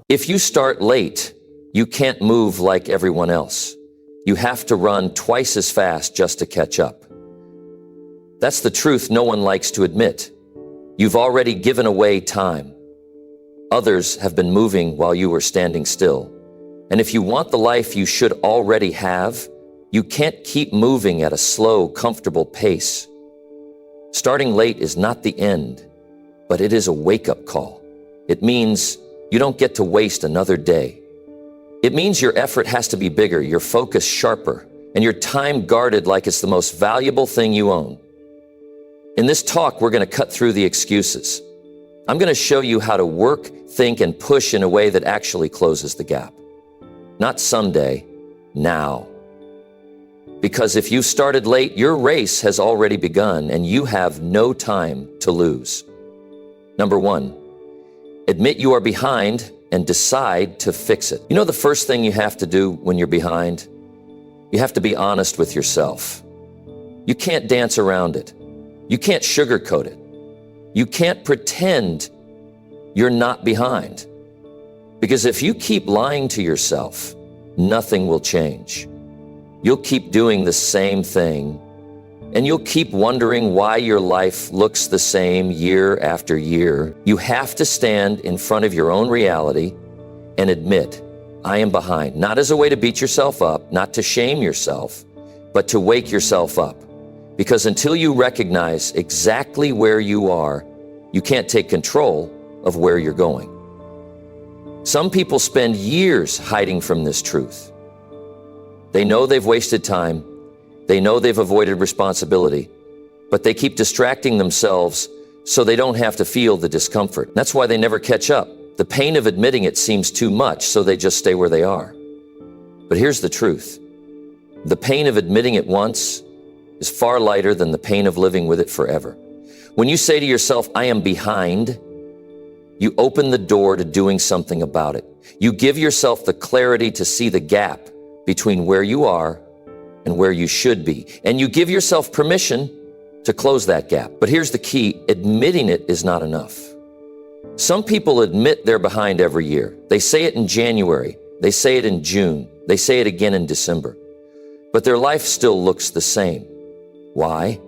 If you start late, you can't move like everyone else. You have to run twice as fast just to catch up. That's the truth no one likes to admit. You've already given away time. Others have been moving while you were standing still. And if you want the life you should already have, you can't keep moving at a slow, comfortable pace. Starting late is not the end, but it is a wake-up call. It means you don't get to waste another day. It means your effort has to be bigger, your focus sharper, and your time guarded like it's the most valuable thing you own. In this talk, we're going to cut through the excuses. I'm going to show you how to work, think, and push in a way that actually closes the gap. Not someday, now. Because if you started late, your race has already begun and you have no time to lose. Number 1, admit you are behind and decide to fix it. You know the first thing you have to do when you're behind? You have to be honest with yourself. You can't dance around it. You can't sugarcoat it. You can't pretend you're not behind. Because if you keep lying to yourself, nothing will change. You'll keep doing the same thing, and you'll keep wondering why your life looks the same year after year. You have to stand in front of your own reality and admit, I am behind. Not as a way to beat yourself up, not to shame yourself, but to wake yourself up. Because until you recognize exactly where you are, you can't take control of where you're going. Some people spend years hiding from this truth. They know they've wasted time. They know they've avoided responsibility, but they keep distracting themselves so they don't have to feel the discomfort. That's why they never catch up. The pain of admitting it seems too much, so they just stay where they are. But here's the truth. The pain of admitting it once is far lighter than the pain of living with it forever. When you say to yourself, I am behind, you open the door to doing something about it. You give yourself the clarity to see the gap between where you are and where you should be. And you give yourself permission to close that gap. But here's the key, admitting it is not enough. Some people admit they're behind every year. They say it in January, they say it in June, they say it again in December. But their life still looks the same. Why?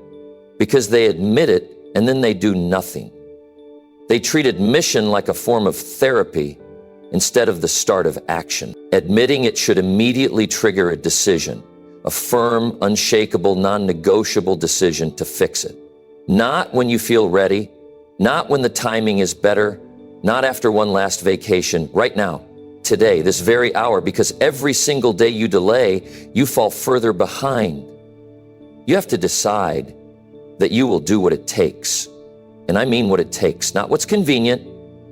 Because they admit it and then they do nothing. They treat admission like a form of therapy instead of the start of action. Admitting it should immediately trigger a decision, a firm, unshakable, non-negotiable decision to fix it. Not when you feel ready, not when the timing is better, not after one last vacation, right now, today, this very hour, because every single day you delay, you fall further behind. You have to decide that you will do what it takes. And I mean what it takes, not what's convenient,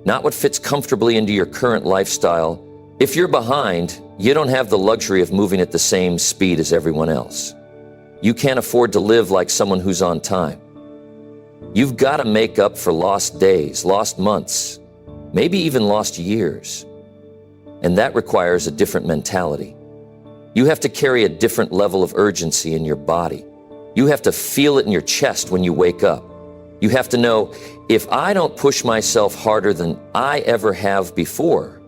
not what fits comfortably into your current lifestyle. If you're behind, you don't have the luxury of moving at the same speed as everyone else. You can't afford to live like someone who's on time. You've got to make up for lost days, lost months, maybe even lost years. And that requires a different mentality. You have to carry a different level of urgency in your body. You have to feel it in your chest when you wake up. You have to know, if I don't push myself harder than I ever have before,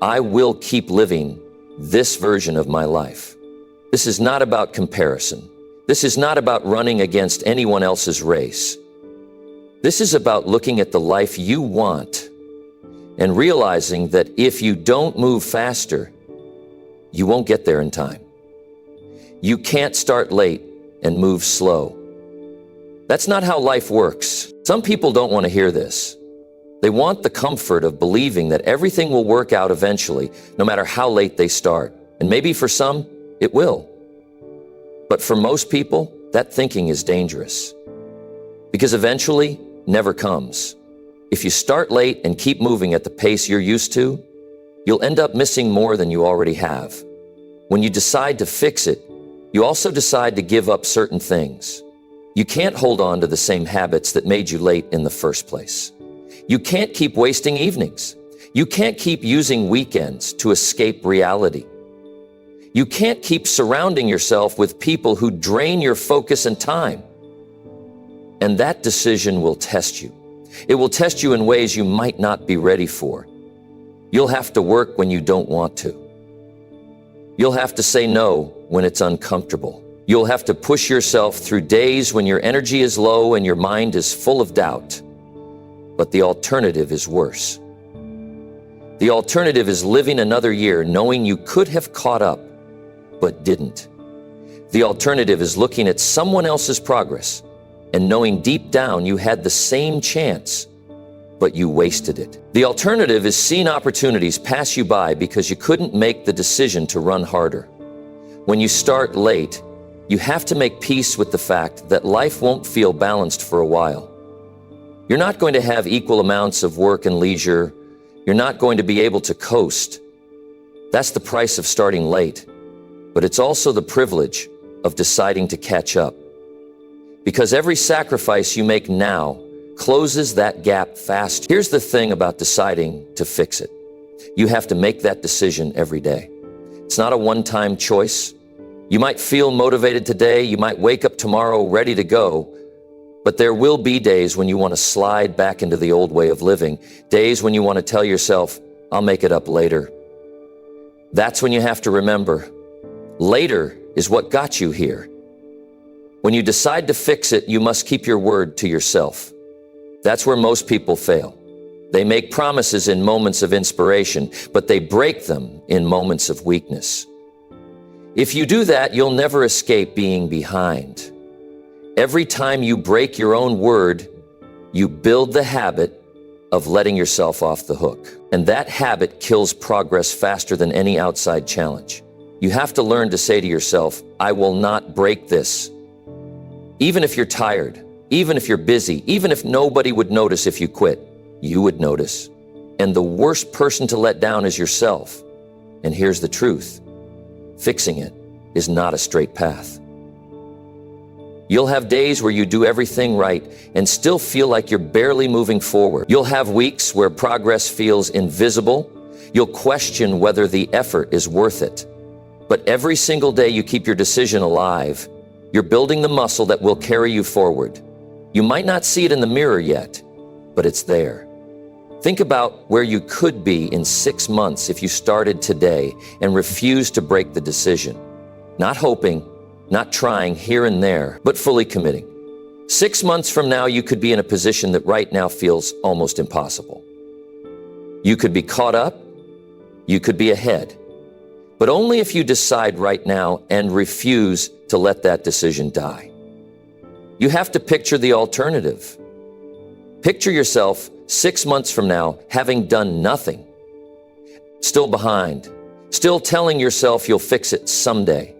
I will keep living this version of my life. This is not about comparison. This is not about running against anyone else's race. This is about looking at the life you want and realizing that if you don't move faster, you won't get there in time. You can't start late and move slow. That's not how life works. Some people don't want to hear this. They want the comfort of believing that everything will work out eventually, no matter how late they start. And maybe for some, it will. But for most people, that thinking is dangerous. Because eventually never comes. If you start late and keep moving at the pace you're used to, you'll end up missing more than you already have. When you decide to fix it, you also decide to give up certain things. You can't hold on to the same habits that made you late in the first place. You can't keep wasting evenings. You can't keep using weekends to escape reality. You can't keep surrounding yourself with people who drain your focus and time. And that decision will test you. It will test you in ways you might not be ready for. You'll have to work when you don't want to. You'll have to say no when it's uncomfortable. You'll have to push yourself through days when your energy is low and your mind is full of doubt. But the alternative is worse. The alternative is living another year knowing you could have caught up, but didn't. The alternative is looking at someone else's progress and knowing deep down you had the same chance, but you wasted it. The alternative is seeing opportunities pass you by because you couldn't make the decision to run harder. When you start late, you have to make peace with the fact that life won't feel balanced for a while. You're not going to have equal amounts of work and leisure. You're not going to be able to coast. That's the price of starting late, but it's also the privilege of deciding to catch up. Because every sacrifice you make now closes that gap fast. Here's the thing about deciding to fix it. You have to make that decision every day. It's not a one-time choice. You might feel motivated today, you might wake up tomorrow ready to go, but there will be days when you want to slide back into the old way of living, days when you want to tell yourself, I'll make it up later. That's when you have to remember, later is what got you here. When you decide to fix it, you must keep your word to yourself. That's where most people fail. They make promises in moments of inspiration, but they break them in moments of weakness. If you do that, you'll never escape being behind. Every time you break your own word, you build the habit of letting yourself off the hook. And that habit kills progress faster than any outside challenge. You have to learn to say to yourself, I will not break this. Even if you're tired, even if you're busy, even if nobody would notice if you quit, you would notice. And the worst person to let down is yourself. And here's the truth. Fixing it is not a straight path. You'll have days where you do everything right and still feel like you're barely moving forward. You'll have weeks where progress feels invisible. You'll question whether the effort is worth it. But every single day you keep your decision alive, you're building the muscle that will carry you forward. You might not see it in the mirror yet, but it's there. Think about where you could be in 6 months if you started today and refused to break the decision. Not hoping, not trying here and there, but fully committing. 6 months from now, you could be in a position that right now feels almost impossible. You could be caught up, you could be ahead, but only if you decide right now and refuse to let that decision die. You have to picture the alternative. Picture yourself 6 months from now having done nothing, still behind, still telling yourself you'll fix it someday.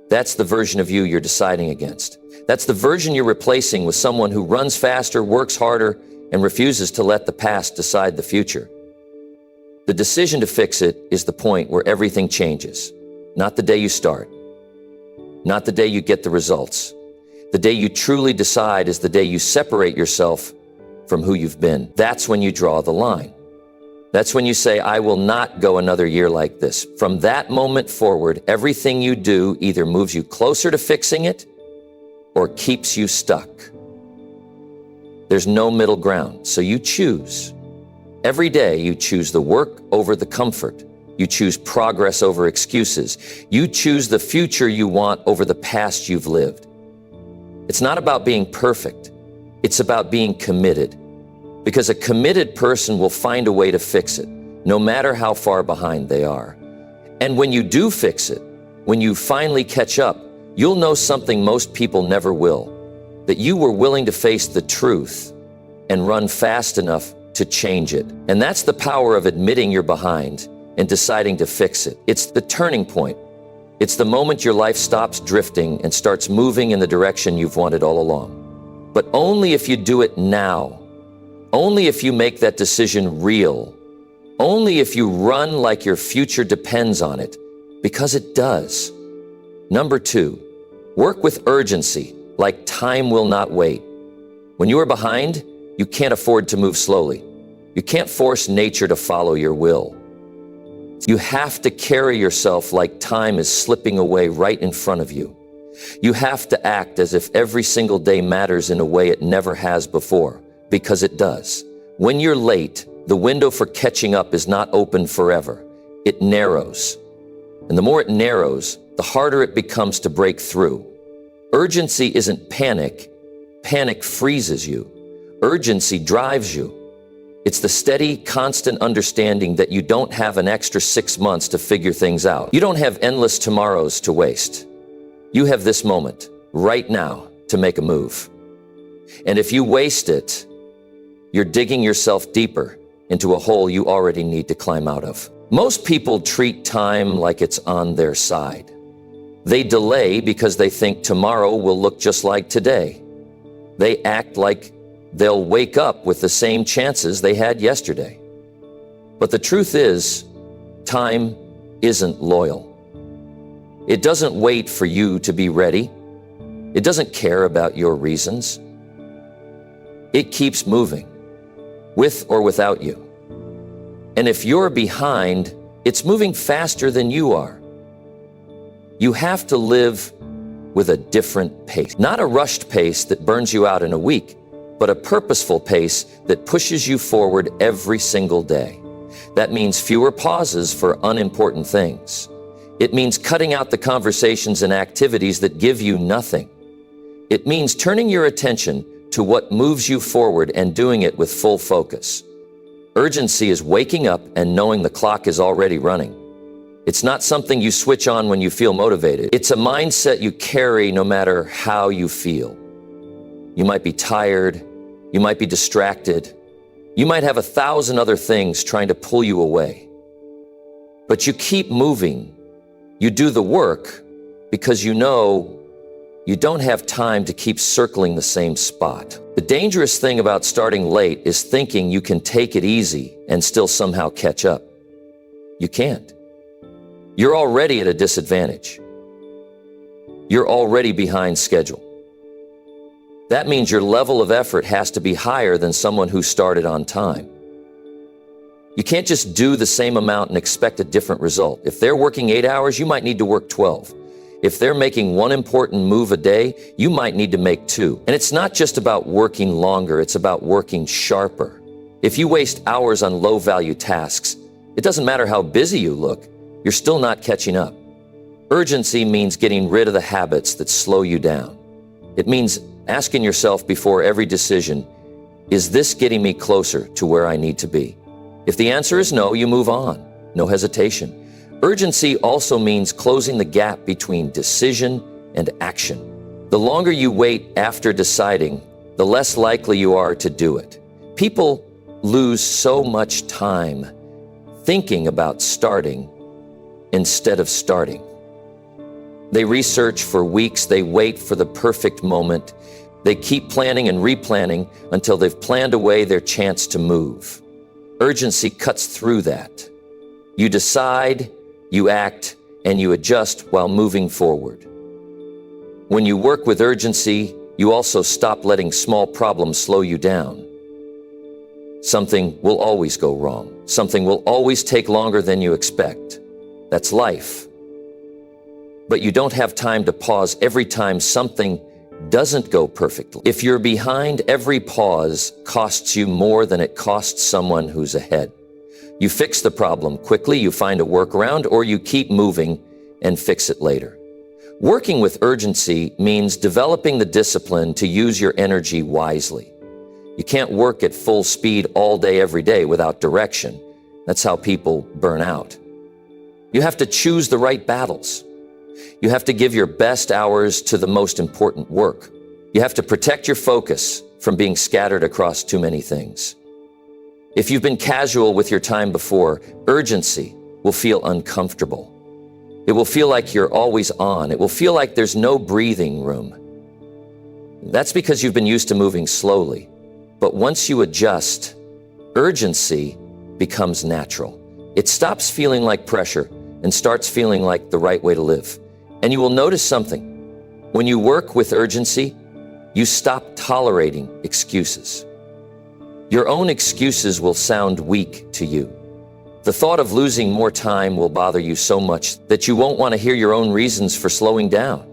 That's the version of you you're deciding against. That's the version you're replacing with someone who runs faster, works harder, and refuses to let the past decide the future. The decision to fix it is the point where everything changes. Not the day you start, not the day you get the results. The day you truly decide is the day you separate yourself from who you've been. That's when you draw the line. That's when you say, I will not go another year like this. From that moment forward, everything you do either moves you closer to fixing it or keeps you stuck. There's no middle ground, so you choose. Every day you choose the work over the comfort. You choose progress over excuses. You choose the future you want over the past you've lived. It's not about being perfect. It's about being committed. Because a committed person will find a way to fix it, no matter how far behind they are. And when you do fix it, when you finally catch up, you'll know something most people never will, that you were willing to face the truth and run fast enough to change it. And that's the power of admitting you're behind and deciding to fix it. It's the turning point. It's the moment your life stops drifting and starts moving in the direction you've wanted all along. But only if you do it now. Only if you make that decision real. Only if you run like your future depends on it, because it does. Number 2, work with urgency, like time will not wait. When you are behind, you can't afford to move slowly. You can't force nature to follow your will. You have to carry yourself like time is slipping away right in front of you. You have to act as if every single day matters in a way it never has before. Because it does. When you're late, The window for catching up is not open forever. It narrows. And the more it narrows, the harder it becomes to break through. Urgency isn't panic. Panic freezes you. Urgency drives you. It's the steady, constant understanding that you don't have an extra 6 months to figure things out. You don't have endless tomorrows to waste. You have this moment, right now, to make a move. And if you waste it, you're digging yourself deeper into a hole you already need to climb out of. Most people treat time like it's on their side. They delay because they think tomorrow will look just like today. They act like they'll wake up with the same chances they had yesterday. But the truth is, time isn't loyal. It doesn't wait for you to be ready. It doesn't care about your reasons. It keeps moving, with or without you. And if you're behind, it's moving faster than you are. You have to live with a different pace. Not a rushed pace that burns you out in a week, but a purposeful pace that pushes you forward every single day. That means fewer pauses for unimportant things. It means cutting out the conversations and activities that give you nothing. It means turning your attention to what moves you forward and doing it with full focus. Urgency is waking up and knowing the clock is already running. It's not something you switch on when you feel motivated. It's a mindset you carry no matter how you feel. You might be tired, you might be distracted, you might have 1,000 other things trying to pull you away. But you keep moving. You do the work because you know you don't have time to keep circling the same spot. The dangerous thing about starting late is thinking you can take it easy and still somehow catch up. You can't. You're already at a disadvantage. You're already behind schedule. That means your level of effort has to be higher than someone who started on time. You can't just do the same amount and expect a different result. If they're working 8 hours, you might need to work 12. If they're making one important move a day, you might need to make 2. And it's not just about working longer, it's about working sharper. If you waste hours on low-value tasks, it doesn't matter how busy you look, you're still not catching up. Urgency means getting rid of the habits that slow you down. It means asking yourself before every decision, is this getting me closer to where I need to be? If the answer is no, you move on. No hesitation. Urgency also means closing the gap between decision and action. The longer you wait after deciding, the less likely you are to do it. People lose so much time thinking about starting instead of starting. They research for weeks, they wait for the perfect moment. They keep planning and replanning until they've planned away their chance to move. Urgency cuts through that. You decide, you act, and you adjust while moving forward. When you work with urgency, you also stop letting small problems slow you down. Something will always go wrong. Something will always take longer than you expect. That's life. But you don't have time to pause every time something doesn't go perfectly. If you're behind, every pause costs you more than it costs someone who's ahead. You fix the problem quickly, you find a workaround, or you keep moving and fix it later. Working with urgency means developing the discipline to use your energy wisely. You can't work at full speed all day, every day without direction. That's how people burn out. You have to choose the right battles. You have to give your best hours to the most important work. You have to protect your focus from being scattered across too many things. If you've been casual with your time before, urgency will feel uncomfortable. It will feel like you're always on. It will feel like there's no breathing room. That's because you've been used to moving slowly. But once you adjust, urgency becomes natural. It stops feeling like pressure and starts feeling like the right way to live. And you will notice something. When you work with urgency, you stop tolerating excuses. Your own excuses will sound weak to you. The thought of losing more time will bother you so much that you won't want to hear your own reasons for slowing down.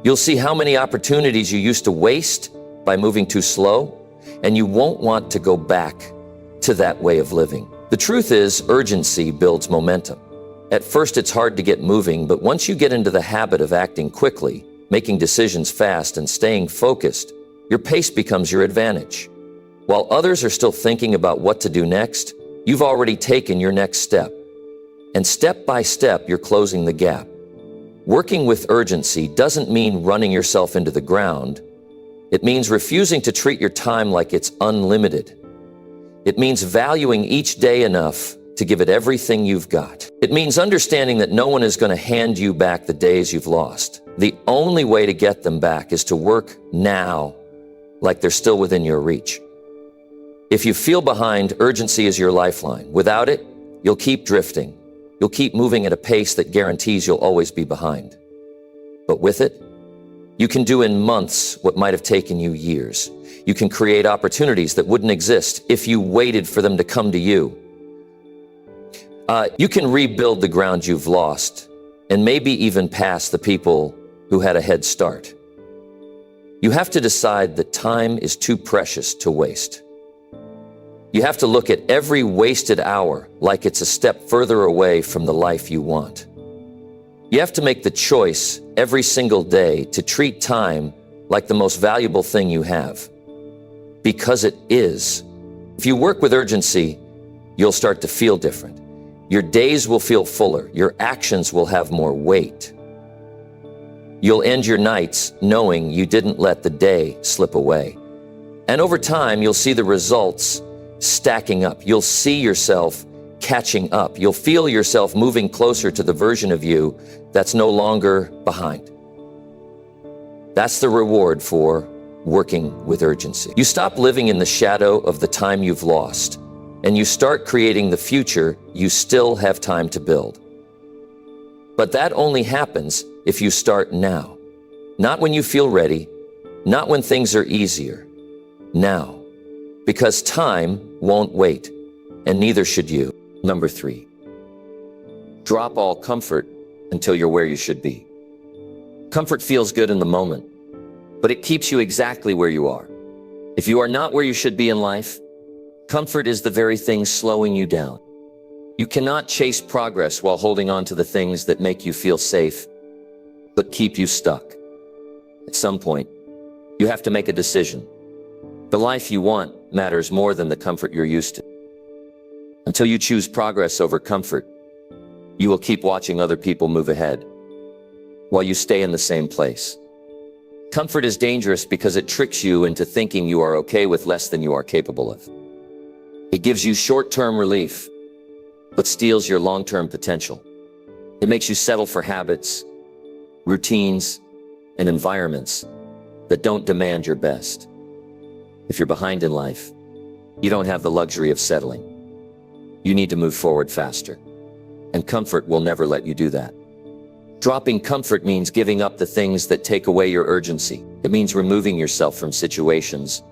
You'll see how many opportunities you used to waste by moving too slow, and you won't want to go back to that way of living. The truth is, urgency builds momentum. At first, it's hard to get moving, but once you get into the habit of acting quickly, making decisions fast, and staying focused, your pace becomes your advantage. While others are still thinking about what to do next, you've already taken your next step. And step by step, you're closing the gap. Working with urgency doesn't mean running yourself into the ground. It means refusing to treat your time like it's unlimited. It means valuing each day enough to give it everything you've got. It means understanding that no one is going to hand you back the days you've lost. The only way to get them back is to work now, like they're still within your reach. If you feel behind, urgency is your lifeline. Without it, you'll keep drifting. You'll keep moving at a pace that guarantees you'll always be behind. But with it, you can do in months what might have taken you years. You can create opportunities that wouldn't exist if you waited for them to come to you. You can rebuild the ground you've lost and maybe even pass the people who had a head start. You have to decide that time is too precious to waste. You have to look at every wasted hour like it's a step further away from the life you want. You have to make the choice every single day to treat time like the most valuable thing you have. Because it is. If you work with urgency, you'll start to feel different. Your days will feel fuller. Your actions will have more weight. You'll end your nights knowing you didn't let the day slip away. And over time, you'll see the results stacking up. You'll see yourself catching up. You'll feel yourself moving closer to the version of you that's no longer behind. That's the reward for working with urgency. You stop living in the shadow of the time you've lost, and you start creating the future you still have time to build. But that only happens if you start now. Not when you feel ready, not when things are easier. Now. Because time won't wait, and neither should you. Number 3, drop all comfort until you're where you should be. Comfort feels good in the moment, but it keeps you exactly where you are. If you are not where you should be in life, comfort is the very thing slowing you down. You cannot chase progress while holding on to the things that make you feel safe, but keep you stuck. At some point, you have to make a decision. The life you want matters more than the comfort you're used to. Until you choose progress over comfort, you will keep watching other people move ahead while you stay in the same place. Comfort is dangerous because it tricks you into thinking you are okay with less than you are capable of. It gives you short-term relief, but steals your long-term potential. It makes you settle for habits, routines, and environments that don't demand your best. If you're behind in life, you don't have the luxury of settling. You need to move forward faster, and comfort will never let you do that. Dropping comfort means giving up the things that take away your urgency. It means removing yourself from situations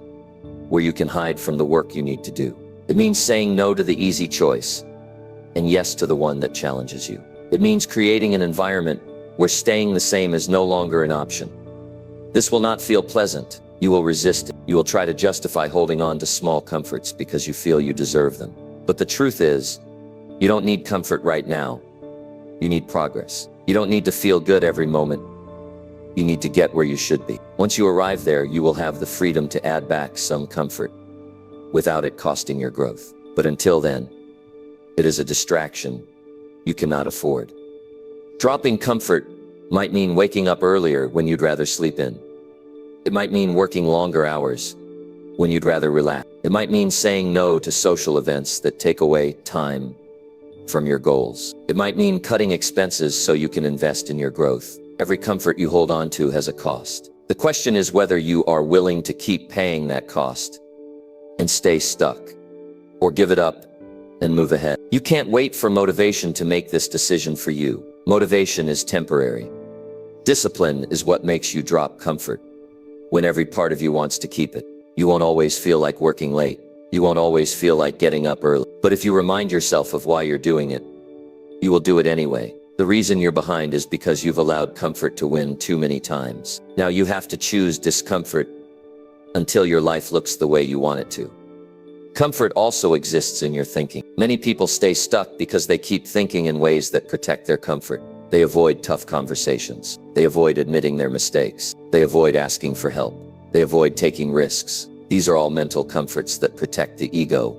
where you can hide from the work you need to do. It means saying no to the easy choice and yes to the one that challenges you. It means creating an environment where staying the same is no longer an option. This will not feel pleasant. You will resist it. You will try to justify holding on to small comforts because you feel you deserve them. But the truth is, you don't need comfort right now. You need progress. You don't need to feel good every moment. You need to get where you should be. Once you arrive there, you will have the freedom to add back some comfort without it costing your growth. But until then, it is a distraction you cannot afford. Dropping comfort might mean waking up earlier when you'd rather sleep in. It might mean working longer hours when you'd rather relax. It might mean saying no to social events that take away time from your goals. It might mean cutting expenses so you can invest in your growth. Every comfort you hold on to has a cost. The question is whether you are willing to keep paying that cost and stay stuck, or give it up and move ahead. You can't wait for motivation to make this decision for you. Motivation is temporary. Discipline is what makes you drop comfort when every part of you wants to keep it. You won't always feel like working late. You won't always feel like getting up early. But if you remind yourself of why you're doing it, you will do it anyway. The reason you're behind is because you've allowed comfort to win too many times. Now you have to choose discomfort until your life looks the way you want it to. Comfort also exists in your thinking. Many people stay stuck because they keep thinking in ways that protect their comfort. They avoid tough conversations. They avoid admitting their mistakes. They avoid asking for help. They avoid taking risks. These are all mental comforts that protect the ego,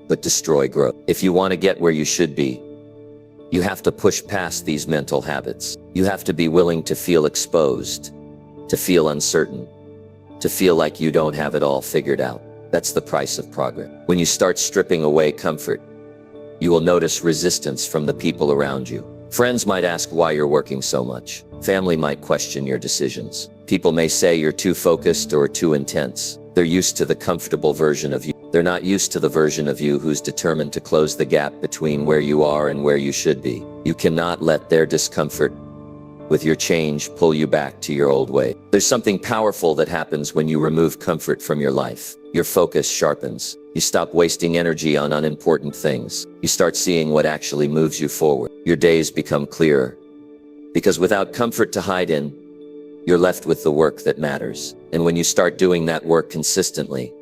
but destroy growth. If you want to get where you should be, you have to push past these mental habits. You have to be willing to feel exposed, to feel uncertain, to feel like you don't have it all figured out. That's the price of progress. When you start stripping away comfort, you will notice resistance from the people around you. Friends might ask why you're working so much. Family might question your decisions. People may say you're too focused or too intense. They're used to the comfortable version of you. They're not used to the version of you who's determined to close the gap between where you are and where you should be. You cannot let their discomfort with your change pull you back to your old way. There's something powerful that happens when you remove comfort from your life. Your focus sharpens. You stop wasting energy on unimportant things. You start seeing what actually moves you forward. Your days become clearer. Because without comfort to hide in, you're left with the work that matters. And when you start doing that work consistently,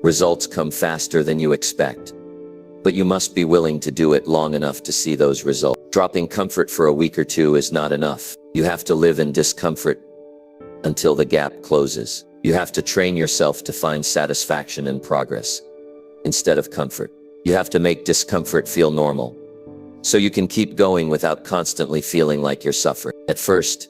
results come faster than you expect. But you must be willing to do it long enough to see those results. Dropping comfort for a week or two is not enough. You have to live in discomfort until the gap closes. You have to train yourself to find satisfaction in progress instead of comfort. You have to make discomfort feel normal, so you can keep going without constantly feeling like you're suffering. At first,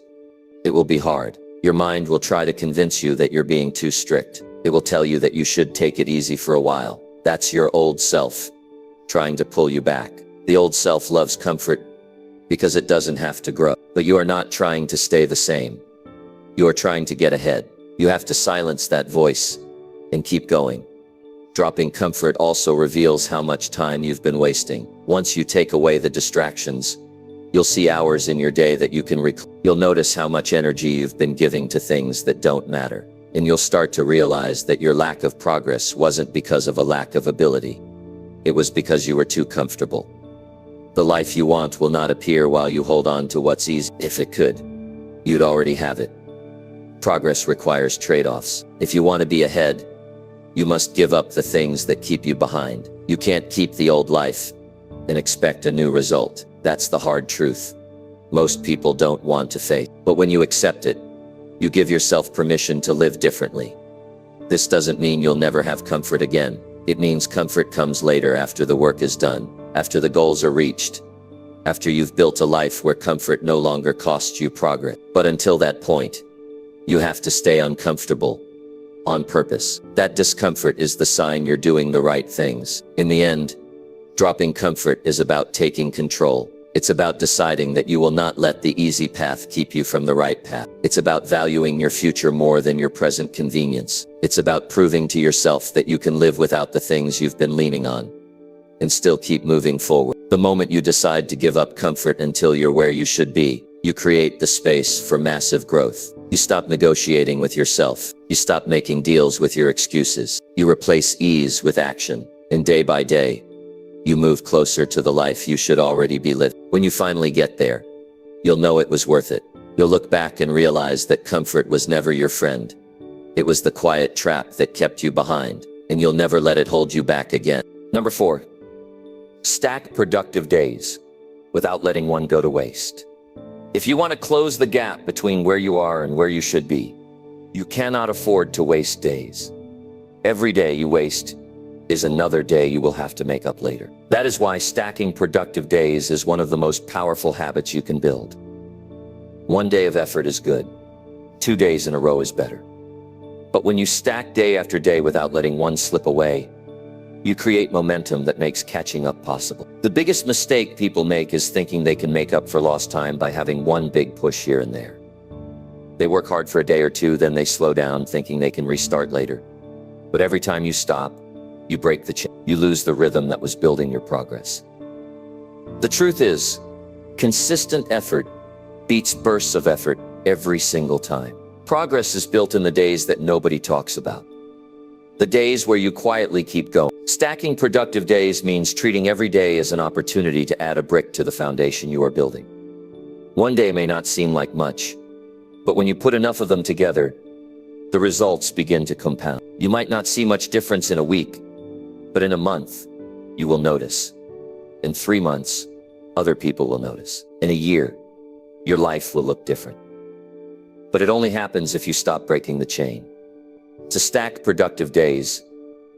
it will be hard. Your mind will try to convince you that you're being too strict. It will tell you that you should take it easy for a while. That's your old self trying to pull you back. The old self loves comfort because it doesn't have to grow. But you are not trying to stay the same. You are trying to get ahead. You have to silence that voice and keep going. Dropping comfort also reveals how much time you've been wasting. Once you take away the distractions, you'll see hours in your day that you can reclaim. You'll notice how much energy you've been giving to things that don't matter. And you'll start to realize that your lack of progress wasn't because of a lack of ability. It was because you were too comfortable. The life you want will not appear while you hold on to what's easy. If it could, you'd already have it. Progress requires trade-offs. If you want to be ahead, you must give up the things that keep you behind. You can't keep the old life and expect a new result. That's the hard truth most people don't want to face. But when you accept it, you give yourself permission to live differently. This doesn't mean you'll never have comfort again. It means comfort comes later, after the work is done, after the goals are reached, after you've built a life where comfort no longer costs you progress. But until that point, you have to stay uncomfortable on purpose. That discomfort is the sign you're doing the right things. In the end, dropping comfort is about taking control. It's about deciding that you will not let the easy path keep you from the right path. It's about valuing your future more than your present convenience. It's about proving to yourself that you can live without the things you've been leaning on and still keep moving forward. The moment you decide to give up comfort until you're where you should be, you create the space for massive growth. You stop negotiating with yourself. You stop making deals with your excuses. You replace ease with action. And day by day, you move closer to the life you should already be living. When you finally get there, you'll know it was worth it. You'll look back and realize that comfort was never your friend. It was the quiet trap that kept you behind, and you'll never let it hold you back again. Number 4, stack productive days without letting one go to waste. If you want to close the gap between where you are and where you should be, you cannot afford to waste days. Every day you waste is another day you will have to make up later. That is why stacking productive days is one of the most powerful habits you can build. 1 day of effort is good. 2 days in a row is better. But when you stack day after day without letting one slip away, you create momentum that makes catching up possible. The biggest mistake people make is thinking they can make up for lost time by having one big push here and there. They work hard for a day or two, then they slow down thinking they can restart later. But every time you stop, you break the chain. You lose the rhythm that was building your progress. The truth is, consistent effort beats bursts of effort every single time. Progress is built in the days that nobody talks about. The days where you quietly keep going. Stacking productive days means treating every day as an opportunity to add a brick to the foundation you are building. 1 day may not seem like much, but when you put enough of them together, the results begin to compound. You might not see much difference in a week, But in a month, you will notice. In 3 months, other people will notice. In a year, your life will look different. But it only happens if you stop breaking the chain. To stack productive days,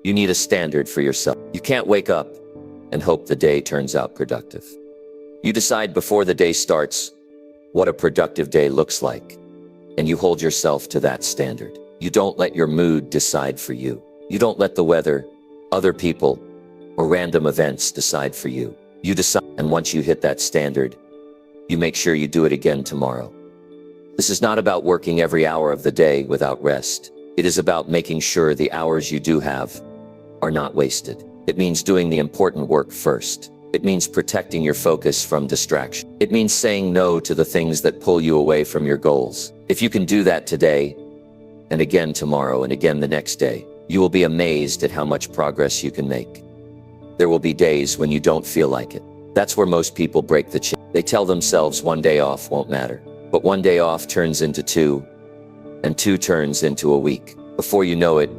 you need a standard for yourself. You can't wake up and hope the day turns out productive. You decide before the day starts what a productive day looks like, and you hold yourself to that standard. You don't let your mood decide for you. You don't let the weather, other people, or random events decide for you. You decide, and once you hit that standard, you make sure you do it again tomorrow. This is not about working every hour of the day without rest. It is about making sure the hours you do have are not wasted. It means doing the important work first. It means protecting your focus from distraction. It means saying no to the things that pull you away from your goals. If you can do that today, and again tomorrow, and again the next day, you will be amazed at how much progress you can make. There will be days when you don't feel like it. That's where most people break the chain. They tell themselves one day off won't matter. But one day off turns into 2, and 2 turns into a week. Before you know it,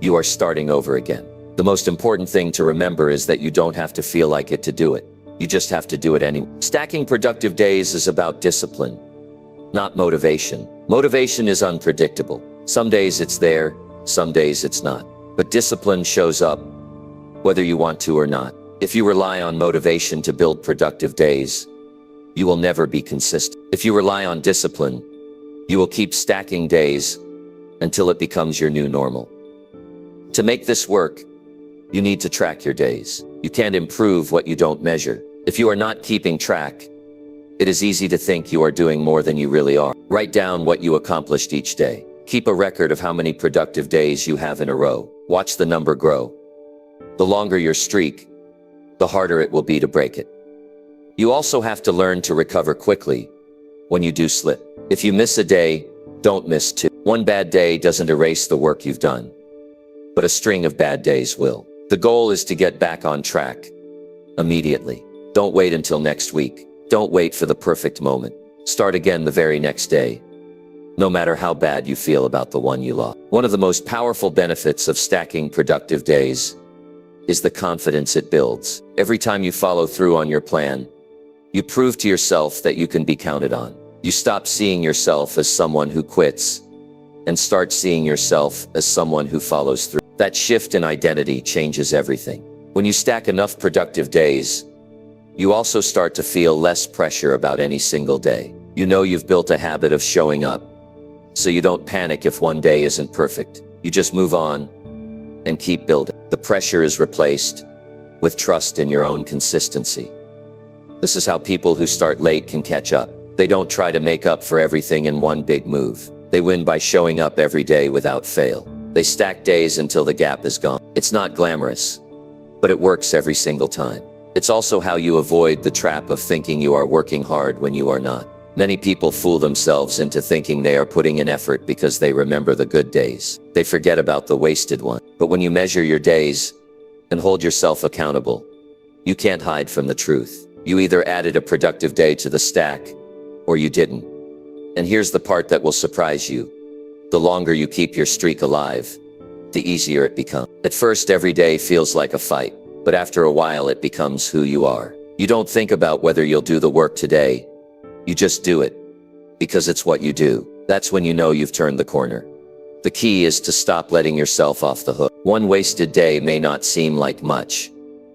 you are starting over again. The most important thing to remember is that you don't have to feel like it to do it. You just have to do it anyway. Stacking productive days is about discipline, not motivation. Motivation is unpredictable. Some days it's there, some days it's not. But discipline shows up, whether you want to or not. If you rely on motivation to build productive days, you will never be consistent. If you rely on discipline, you will keep stacking days until it becomes your new normal. To make this work, you need to track your days. You can't improve what you don't measure. If you are not keeping track, it is easy to think you are doing more than you really are. Write down what you accomplished each day. Keep a record of how many productive days you have in a row. Watch the number grow. The longer your streak, the harder it will be to break it. You also have to learn to recover quickly when you do slip. If you miss a day, don't miss 2. One bad day doesn't erase the work you've done, but a string of bad days will. The goal is to get back on track immediately. Don't wait until next week. Don't wait for the perfect moment. Start again the very next day, no matter how bad you feel about the one you lost. One of the most powerful benefits of stacking productive days is the confidence it builds. Every time you follow through on your plan, you prove to yourself that you can be counted on. You stop seeing yourself as someone who quits and start seeing yourself as someone who follows through. That shift in identity changes everything. When you stack enough productive days, you also start to feel less pressure about any single day. You know you've built a habit of showing up, so you don't panic if one day isn't perfect. You just move on and keep building. The pressure is replaced with trust in your own consistency. This is how people who start late can catch up. They don't try to make up for everything in one big move. They win by showing up every day without fail. They stack days until the gap is gone. It's not glamorous, but it works every single time. It's also how you avoid the trap of thinking you are working hard when you are not. Many people fool themselves into thinking they are putting in effort because they remember the good days. They forget about the wasted one. But when you measure your days and hold yourself accountable, you can't hide from the truth. You either added a productive day to the stack, or you didn't. And here's the part that will surprise you. The longer you keep your streak alive, the easier it becomes. At first, every day feels like a fight, but after a while it becomes who you are. You don't think about whether you'll do the work today. You just do it, because it's what you do. That's when you know you've turned the corner. The key is to stop letting yourself off the hook. One wasted day may not seem like much,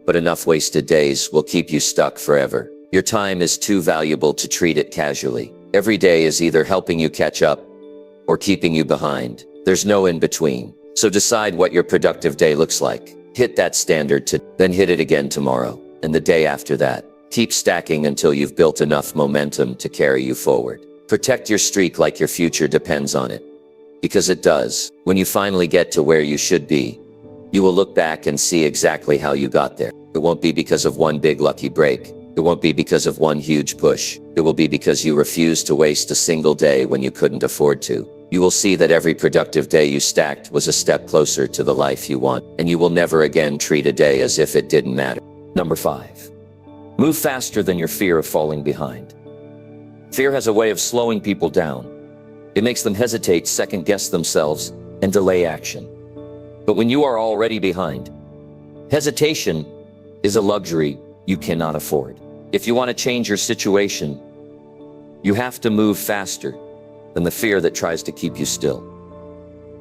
but enough wasted days will keep you stuck forever. Your time is too valuable to treat it casually. Every day is either helping you catch up or keeping you behind. There's no in between. So decide what your productive day looks like. Hit that standard then hit it again tomorrow, and the day after that. Keep stacking until you've built enough momentum to carry you forward. Protect your streak like your future depends on it. Because it does. When you finally get to where you should be, you will look back and see exactly how you got there. It won't be because of one big lucky break. It won't be because of one huge push. It will be because you refused to waste a single day when you couldn't afford to. You will see that every productive day you stacked was a step closer to the life you want, and you will never again treat a day as if it didn't matter. Number 5. Move faster than your fear of falling behind. Fear has a way of slowing people down. It makes them hesitate, second-guess themselves, and delay action. But when you are already behind, Hesitation is a luxury you cannot afford. If you want to change your situation, you have to move faster than the fear that tries to keep you still.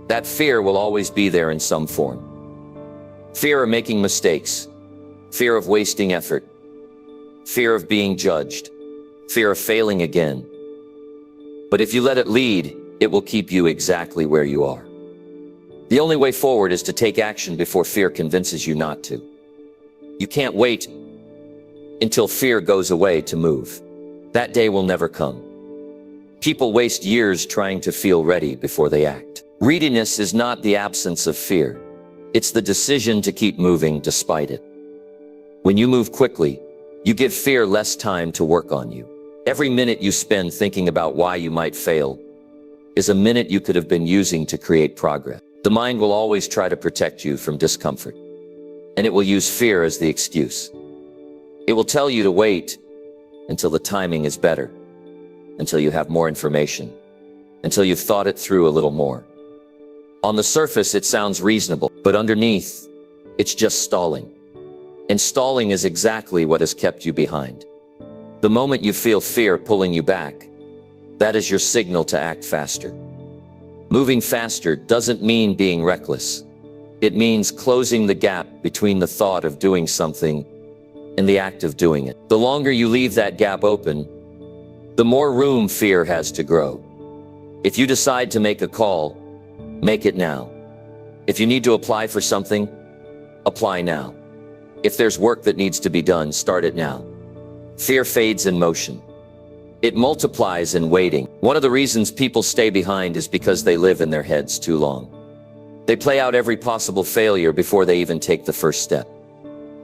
That fear will always be there in some form. Fear of making mistakes, fear of wasting effort, fear of being judged, fear of failing again. But if you let it lead, it will keep you exactly where you are. The only way forward is to take action before fear convinces you not to. You can't wait until fear goes away to move. That day will never come. People waste years trying to feel ready before they act. Readiness is not the absence of fear. It's the decision to keep moving despite it. When you move quickly, you give fear less time to work on you. Every minute you spend thinking about why you might fail is a minute you could have been using to create progress. The mind will always try to protect you from discomfort, and it will use fear as the excuse. It will tell you to wait until the timing is better, until you have more information, until you've thought it through a little more. On the surface, it sounds reasonable, but underneath, it's just stalling. And stalling is exactly what has kept you behind. The moment you feel fear pulling you back, that is your signal to act faster. Moving faster doesn't mean being reckless. It means closing the gap between the thought of doing something and the act of doing it. The longer you leave that gap open, the more room fear has to grow. If you decide to make a call, make it now. If you need to apply for something, apply now. If there's work that needs to be done, start it now. Fear fades in motion. It multiplies in waiting. One of the reasons people stay behind is because they live in their heads too long. They play out every possible failure before they even take the first step.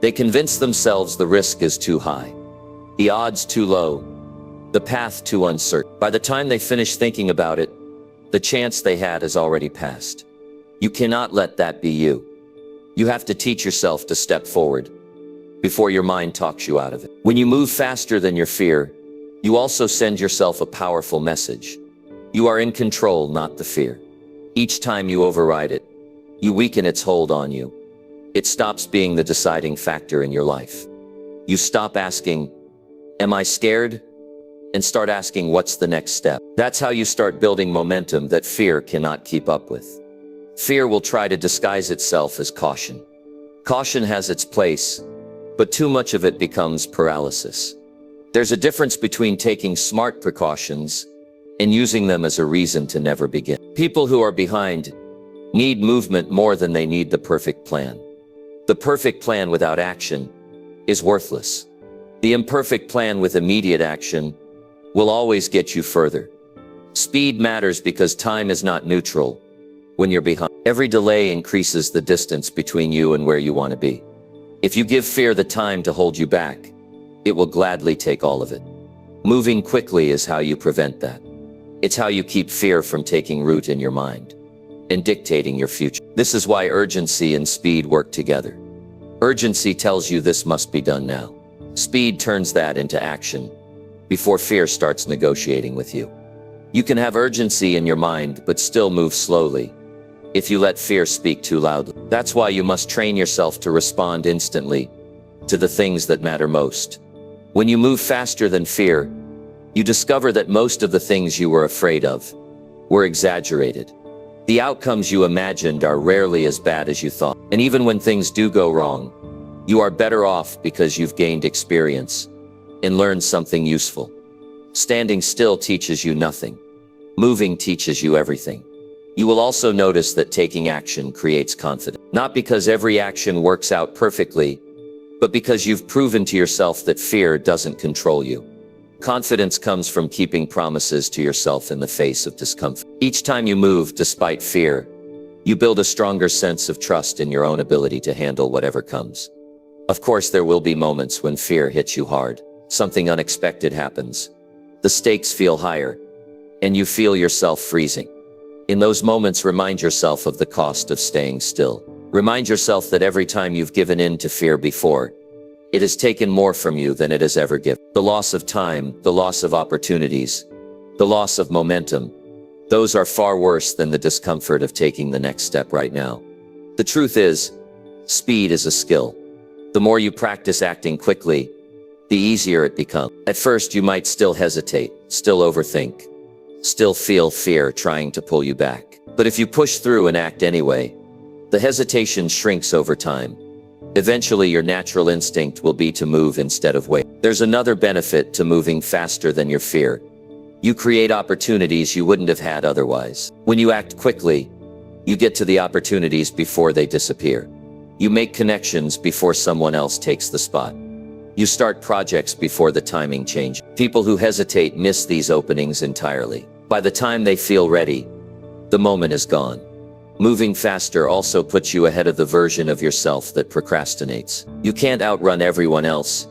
They convince themselves the risk is too high, the odds too low, the path too uncertain. By the time they finish thinking about it, the chance they had has already passed. You cannot let that be you. You have to teach yourself to step forward before your mind talks you out of it. When you move faster than your fear, you also send yourself a powerful message. You are in control, not the fear. Each time you override it, you weaken its hold on you. It stops being the deciding factor in your life. You stop asking, "Am I scared?" and start asking, "What's the next step?" That's how you start building momentum that fear cannot keep up with. Fear will try to disguise itself as caution. Caution has its place, but too much of it becomes paralysis. There's a difference between taking smart precautions and using them as a reason to never begin. People who are behind need movement more than they need the perfect plan. The perfect plan without action is worthless. The imperfect plan with immediate action will always get you further. Speed matters because time is not neutral when you're behind. Every delay increases the distance between you and where you want to be. If you give fear the time to hold you back, it will gladly take all of it. Moving quickly is how you prevent that. It's how you keep fear from taking root in your mind and dictating your future. This is why urgency and speed work together. Urgency tells you this must be done now. Speed turns that into action before fear starts negotiating with you. You can have urgency in your mind but still move slowly if you let fear speak too loudly. That's why you must train yourself to respond instantly to the things that matter most. When you move faster than fear, you discover that most of the things you were afraid of were exaggerated. The outcomes you imagined are rarely as bad as you thought. And even when things do go wrong, you are better off because you've gained experience and learned something useful. Standing still teaches you nothing. Moving teaches you everything. You will also notice that taking action creates confidence. Not because every action works out perfectly, but because you've proven to yourself that fear doesn't control you. Confidence comes from keeping promises to yourself in the face of discomfort. Each time you move despite fear, you build a stronger sense of trust in your own ability to handle whatever comes. Of course, there will be moments when fear hits you hard. Something unexpected happens. The stakes feel higher, and you feel yourself freezing. In those moments, remind yourself of the cost of staying still. Remind yourself that every time you've given in to fear before, it has taken more from you than it has ever given. The loss of time, the loss of opportunities, the loss of momentum, those are far worse than the discomfort of taking the next step right now. The truth is, Speed is a skill. The more you practice acting quickly, the easier it becomes. At first, you might still hesitate, still overthink, still feel fear trying to pull you back. But if you push through and act anyway, the hesitation shrinks over time. Eventually, your natural instinct will be to move instead of wait. There's another benefit to moving faster than your fear. You create opportunities you wouldn't have had otherwise. When you act quickly, you get to the opportunities before they disappear. You make connections before someone else takes the spot. You start projects before the timing changes. People who hesitate miss these openings entirely. By the time they feel ready, the moment is gone. Moving faster also puts you ahead of the version of yourself that procrastinates. You can't outrun everyone else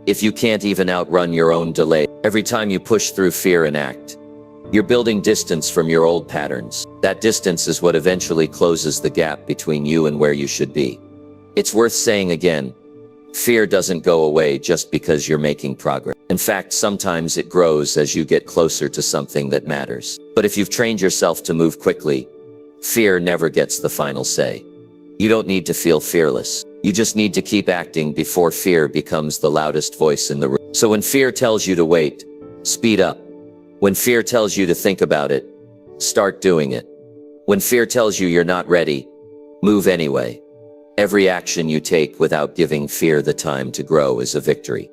if you can't even outrun your own delay. Every time you push through fear and act, you're building distance from your old patterns. That distance is what eventually closes the gap between you and where you should be. It's worth saying again, fear doesn't go away just because you're making progress. In fact, sometimes it grows as you get closer to something that matters. But if you've trained yourself to move quickly, fear never gets the final say. You don't need to feel fearless. You just need to keep acting before fear becomes the loudest voice in the room. So when fear tells you to wait, speed up. When fear tells you to think about it, start doing it. When fear tells you you're not ready, move anyway. Every action you take without giving fear the time to grow is a victory.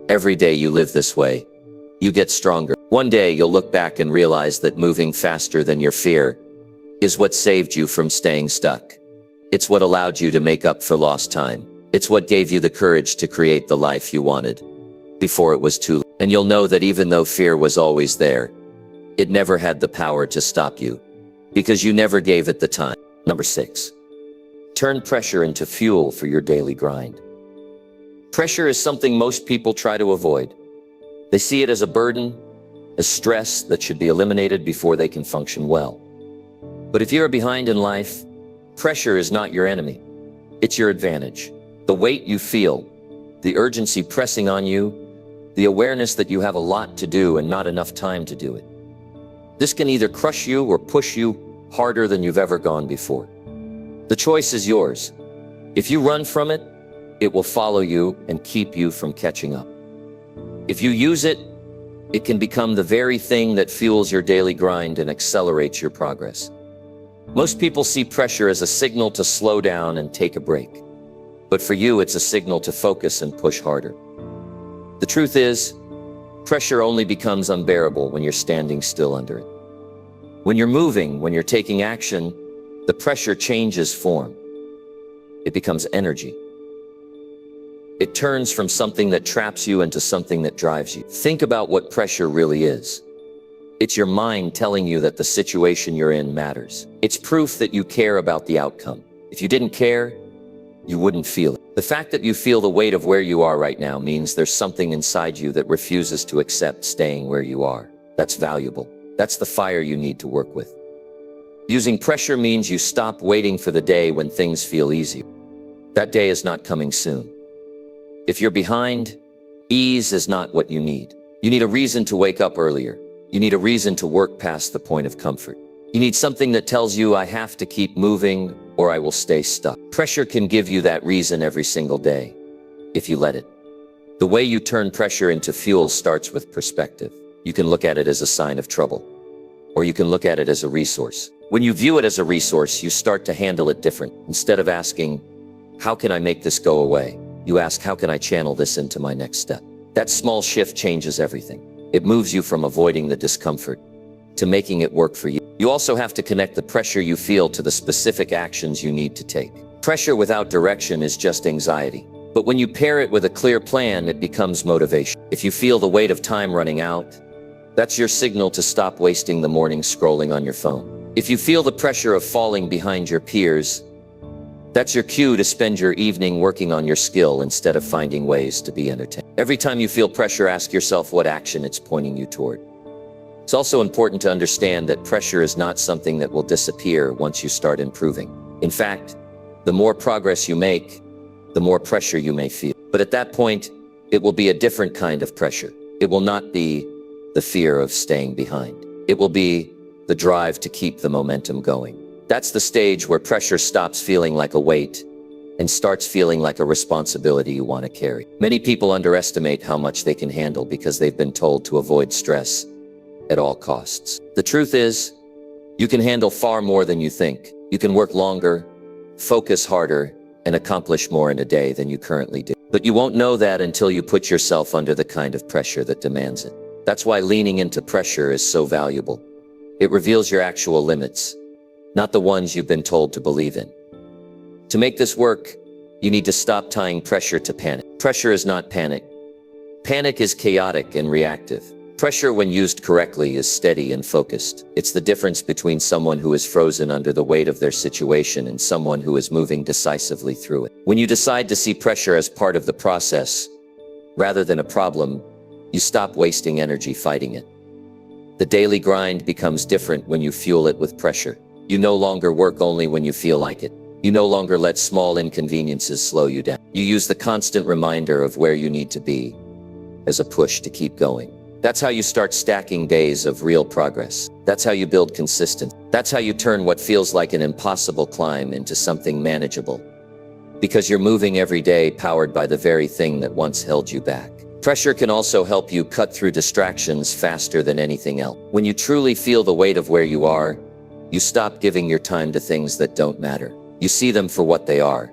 Every day you live this way, you get stronger. One day you'll look back and realize that moving faster than your fear is what saved you from staying stuck. It's what allowed you to make up for lost time. It's what gave you the courage to create the life you wanted before it was too late. And you'll know that even though fear was always there, it never had the power to stop you because you never gave it the time. Number 6. Turn pressure into fuel for your daily grind. Pressure is something most people try to avoid. They see it as a burden, as stress that should be eliminated before they can function well. But if you're behind in life, pressure is not your enemy. It's your advantage. The weight you feel, the urgency pressing on you, the awareness that you have a lot to do and not enough time to do it. This can either crush you or push you harder than you've ever gone before. The choice is yours. If you run from it, it will follow you and keep you from catching up. If you use it, it can become the very thing that fuels your daily grind and accelerates your progress. Most people see pressure as a signal to slow down and take a break. But for you, it's a signal to focus and push harder. The truth is, pressure only becomes unbearable when you're standing still under it. When you're moving, when you're taking action, the pressure changes form. It becomes energy. It turns from something that traps you into something that drives you. Think about what pressure really is. It's your mind telling you that the situation you're in matters. It's proof that you care about the outcome. If you didn't care, you wouldn't feel it. The fact that you feel the weight of where you are right now means there's something inside you that refuses to accept staying where you are. That's valuable. That's the fire you need to work with. Using pressure means you stop waiting for the day when things feel easy. That day is not coming soon. If you're behind, ease is not what you need. You need a reason to wake up earlier. You need a reason to work past the point of comfort. You need something that tells you, I have to keep moving or I will stay stuck. Pressure can give you that reason every single day, if you let it. The way you turn pressure into fuel starts with perspective. You can look at it as a sign of trouble, or you can look at it as a resource. When you view it as a resource, you start to handle it different. Instead of asking, how can I make this go away? You ask, how can I channel this into my next step? That small shift changes everything. It moves you from avoiding the discomfort to making it work for you. You also have to connect the pressure you feel to the specific actions you need to take. Pressure without direction is just anxiety. But when you pair it with a clear plan, it becomes motivation. If you feel the weight of time running out, that's your signal to stop wasting the morning scrolling on your phone. If you feel the pressure of falling behind your peers, that's your cue to spend your evening working on your skill instead of finding ways to be entertained. Every time you feel pressure, ask yourself what action it's pointing you toward. It's also important to understand that pressure is not something that will disappear once you start improving. In fact, the more progress you make, the more pressure you may feel. But at that point, it will be a different kind of pressure. It will not be the fear of staying behind. It will be the drive to keep the momentum going. That's the stage where pressure stops feeling like a weight and starts feeling like a responsibility you want to carry. Many people underestimate how much they can handle because they've been told to avoid stress at all costs. The truth is, you can handle far more than you think. You can work longer, focus harder, and accomplish more in a day than you currently do. But you won't know that until you put yourself under the kind of pressure that demands it. That's why leaning into pressure is so valuable. It reveals your actual limits, not the ones you've been told to believe in. To make this work, you need to stop tying pressure to panic. Pressure is not panic. Panic is chaotic and reactive. Pressure, when used correctly, is steady and focused. It's the difference between someone who is frozen under the weight of their situation and someone who is moving decisively through it. When you decide to see pressure as part of the process, rather than a problem, you stop wasting energy fighting it. The daily grind becomes different when you fuel it with pressure. You no longer work only when you feel like it. You no longer let small inconveniences slow you down. You use the constant reminder of where you need to be as a push to keep going. That's how you start stacking days of real progress. That's how you build consistency. That's how you turn what feels like an impossible climb into something manageable. Because you're moving every day powered by the very thing that once held you back. Pressure can also help you cut through distractions faster than anything else. When you truly feel the weight of where you are, you stop giving your time to things that don't matter. You see them for what they are.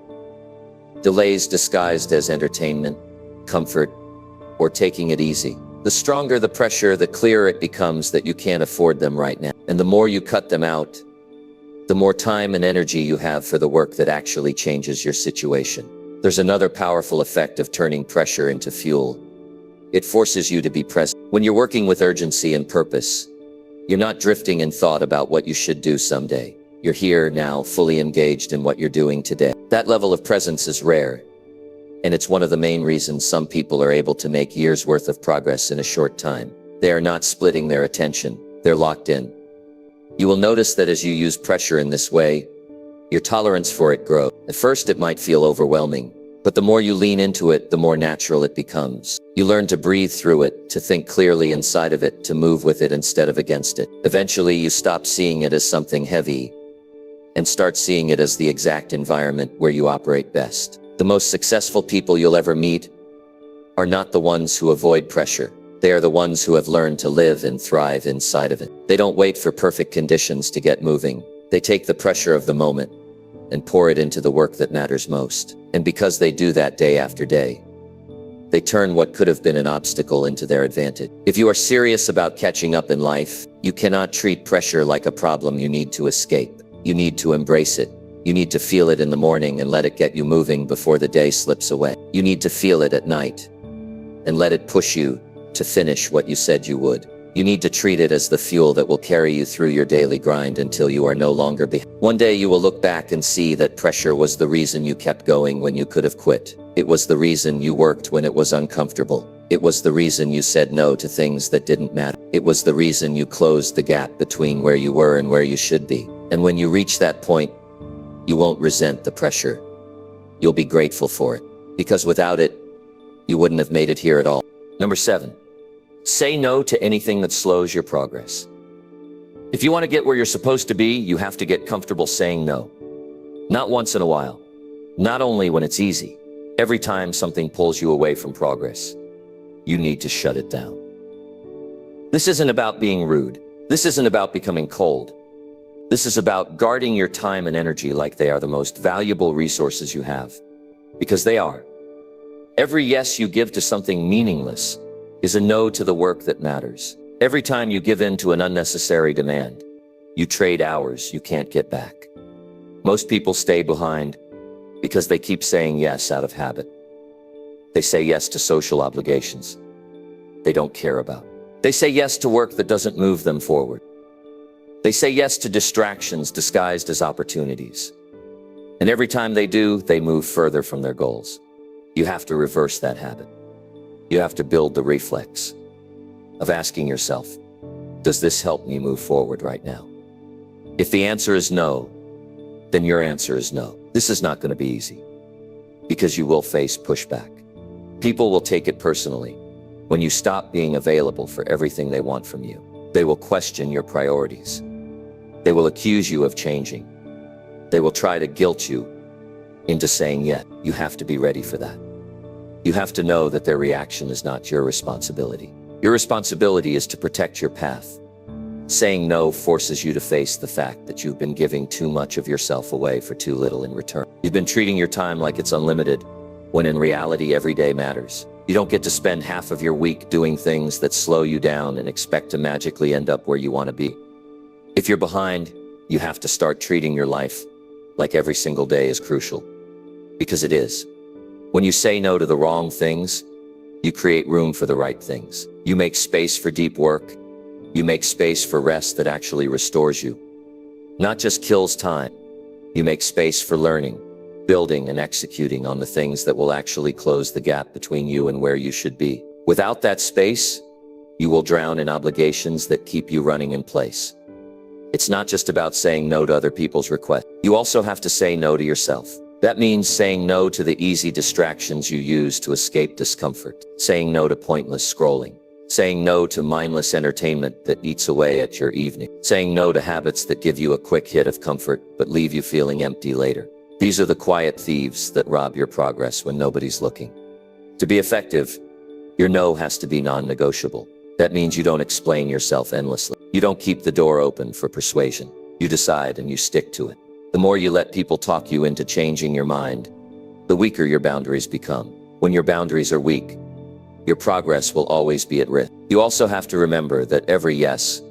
Delays disguised as entertainment, comfort, or taking it easy. The stronger the pressure, the clearer it becomes that you can't afford them right now. And the more you cut them out, the more time and energy you have for the work that actually changes your situation. There's another powerful effect of turning pressure into fuel. It forces you to be present. When you're working with urgency and purpose, you're not drifting in thought about what you should do someday. You're here now, fully engaged in what you're doing today. That level of presence is rare, and it's one of the main reasons some people are able to make years' worth of progress in a short time. They are not splitting their attention, they're locked in. You will notice that as you use pressure in this way, your tolerance for it grows. At first it might feel overwhelming, but the more you lean into it, the more natural it becomes. You learn to breathe through it, to think clearly inside of it, to move with it instead of against it. Eventually you stop seeing it as something heavy and start seeing it as the exact environment where you operate best. The most successful people you'll ever meet are not the ones who avoid pressure. They are the ones who have learned to live and thrive inside of it. They don't wait for perfect conditions to get moving. They take the pressure of the moment and pour it into the work that matters most. And because they do that day after day, they turn what could have been an obstacle into their advantage. If you are serious about catching up in life, you cannot treat pressure like a problem you need to escape. You need to embrace it. You need to feel it in the morning and let it get you moving before the day slips away. You need to feel it at night and let it push you to finish what you said you would. You need to treat it as the fuel that will carry you through your daily grind until you are no longer behind. One day you will look back and see that pressure was the reason you kept going when you could have quit. It was the reason you worked when it was uncomfortable. It was the reason you said no to things that didn't matter. It was the reason you closed the gap between where you were and where you should be. And when you reach that point, you won't resent the pressure. You'll be grateful for it. Because without it, you wouldn't have made it here at all. Number 7, say no to anything that slows your progress. If you want to get where you're supposed to be, you have to get comfortable saying no. Not once in a while. Not only when it's easy. Every time something pulls you away from progress, you need to shut it down. This isn't about being rude. This isn't about becoming cold. This is about guarding your time and energy like they are the most valuable resources you have. Because they are. Every yes you give to something meaningless is a no to the work that matters. Every time you give in to an unnecessary demand, you trade hours you can't get back. Most people stay behind because they keep saying yes out of habit. They say yes to social obligations they don't care about. They say yes to work that doesn't move them forward. They say yes to distractions disguised as opportunities. And every time they do, they move further from their goals. You have to reverse that habit. You have to build the reflex of asking yourself, does this help me move forward right now? If the answer is no, then your answer is no. This is not going to be easy because you will face pushback. People will take it personally when you stop being available for everything they want from you. They will question your priorities. They will accuse you of changing. They will try to guilt you into saying yes. You have to be ready for that. You have to know that their reaction is not your responsibility. Your responsibility is to protect your path. Saying no forces you to face the fact that you've been giving too much of yourself away for too little in return. You've been treating your time like it's unlimited, when in reality every day matters. You don't get to spend half of your week doing things that slow you down and expect to magically end up where you want to be. If you're behind, you have to start treating your life like every single day is crucial. Because it is. When you say no to the wrong things, you create room for the right things. You make space for deep work. You make space for rest that actually restores you. Not just kills time. You make space for learning, building, and executing on the things that will actually close the gap between you and where you should be. Without that space, you will drown in obligations that keep you running in place. It's not just about saying no to other people's requests. You also have to say no to yourself. That means saying no to the easy distractions you use to escape discomfort. Saying no to pointless scrolling. Saying no to mindless entertainment that eats away at your evening. Saying no to habits that give you a quick hit of comfort but leave you feeling empty later. These are the quiet thieves that rob your progress when nobody's looking. To be effective, your no has to be non-negotiable. That means you don't explain yourself endlessly. You don't keep the door open for persuasion. You decide and you stick to it. The more you let people talk you into changing your mind, the weaker your boundaries become. When your boundaries are weak, your progress will always be at risk. You also have to remember that every yes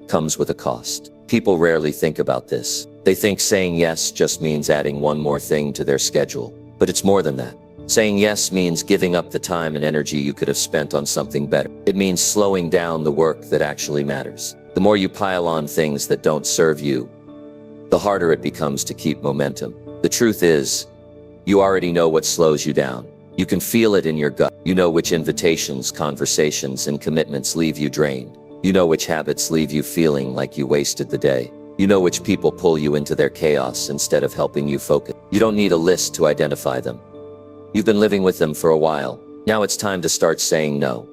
comes with a cost. People rarely think about this. They think saying yes just means adding one more thing to their schedule. But it's more than that. Saying yes means giving up the time and energy you could have spent on something better. It means slowing down the work that actually matters. The more you pile on things that don't serve you, the harder it becomes to keep momentum. The truth is, you already know what slows you down. You can feel it in your gut. You know which invitations, conversations, and commitments leave you drained. You know which habits leave you feeling like you wasted the day. You know which people pull you into their chaos instead of helping you focus. You don't need a list to identify them. You've been living with them for a while. Now it's time to start saying no.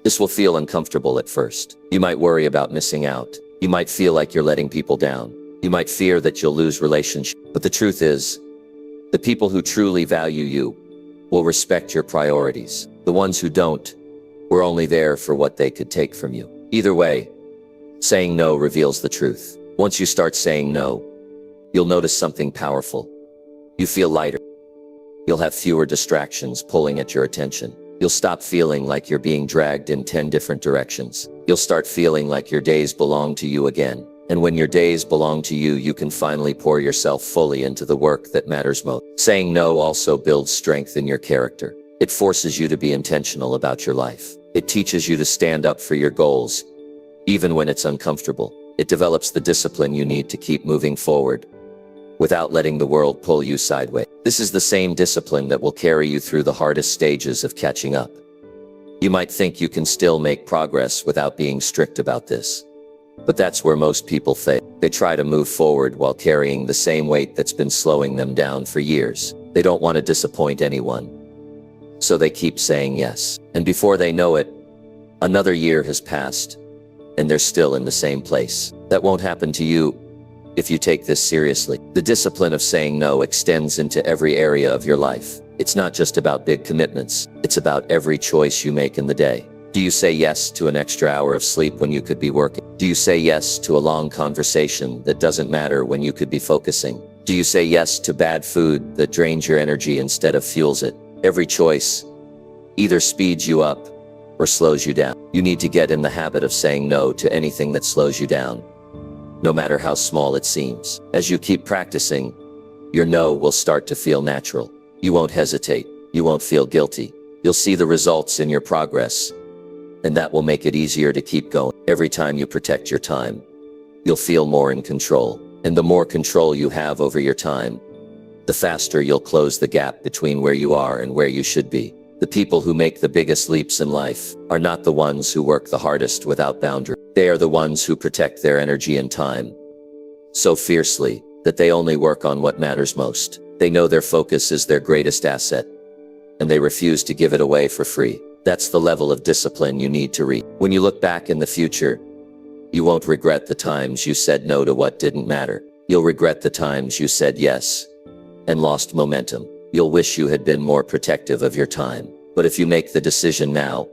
This will feel uncomfortable at first. You might worry about missing out. You might feel like you're letting people down. You might fear that you'll lose relationships. But the truth is, the people who truly value you will respect your priorities. The ones who don't were only there for what they could take from you. Either way, saying no reveals the truth. Once you start saying no, you'll notice something powerful. You feel lighter. You'll have fewer distractions pulling at your attention. You'll stop feeling like you're being dragged in 10 different directions. You'll start feeling like your days belong to you again. And when your days belong to you, you can finally pour yourself fully into the work that matters most. Saying no also builds strength in your character. It forces you to be intentional about your life. It teaches you to stand up for your goals, even when it's uncomfortable. It develops the discipline you need to keep moving forward, without letting the world pull you sideways. This is the same discipline that will carry you through the hardest stages of catching up. You might think you can still make progress without being strict about this. But that's where most people fail. They try to move forward while carrying the same weight that's been slowing them down for years. They don't want to disappoint anyone, so they keep saying yes. And before they know it, another year has passed, and they're still in the same place. That won't happen to you if you take this seriously. The discipline of saying no extends into every area of your life. It's not just about big commitments. It's about every choice you make in the day. Do you say yes to an extra hour of sleep when you could be working? Do you say yes to a long conversation that doesn't matter when you could be focusing? Do you say yes to bad food that drains your energy instead of fuels it? Every choice either speeds you up or slows you down. You need to get in the habit of saying no to anything that slows you down, no matter how small it seems. As you keep practicing, your no will start to feel natural. You won't hesitate. You won't feel guilty. You'll see the results in your progress, and that will make it easier to keep going. Every time you protect your time, you'll feel more in control. And the more control you have over your time, the faster you'll close the gap between where you are and where you should be. The people who make the biggest leaps in life are not the ones who work the hardest without boundaries. They are the ones who protect their energy and time so fiercely that they only work on what matters most. They know their focus is their greatest asset, and they refuse to give it away for free. That's the level of discipline you need to reach. When you look back in the future, you won't regret the times you said no to what didn't matter. You'll regret the times you said yes and lost momentum. You'll wish you had been more protective of your time. But if you make the decision now,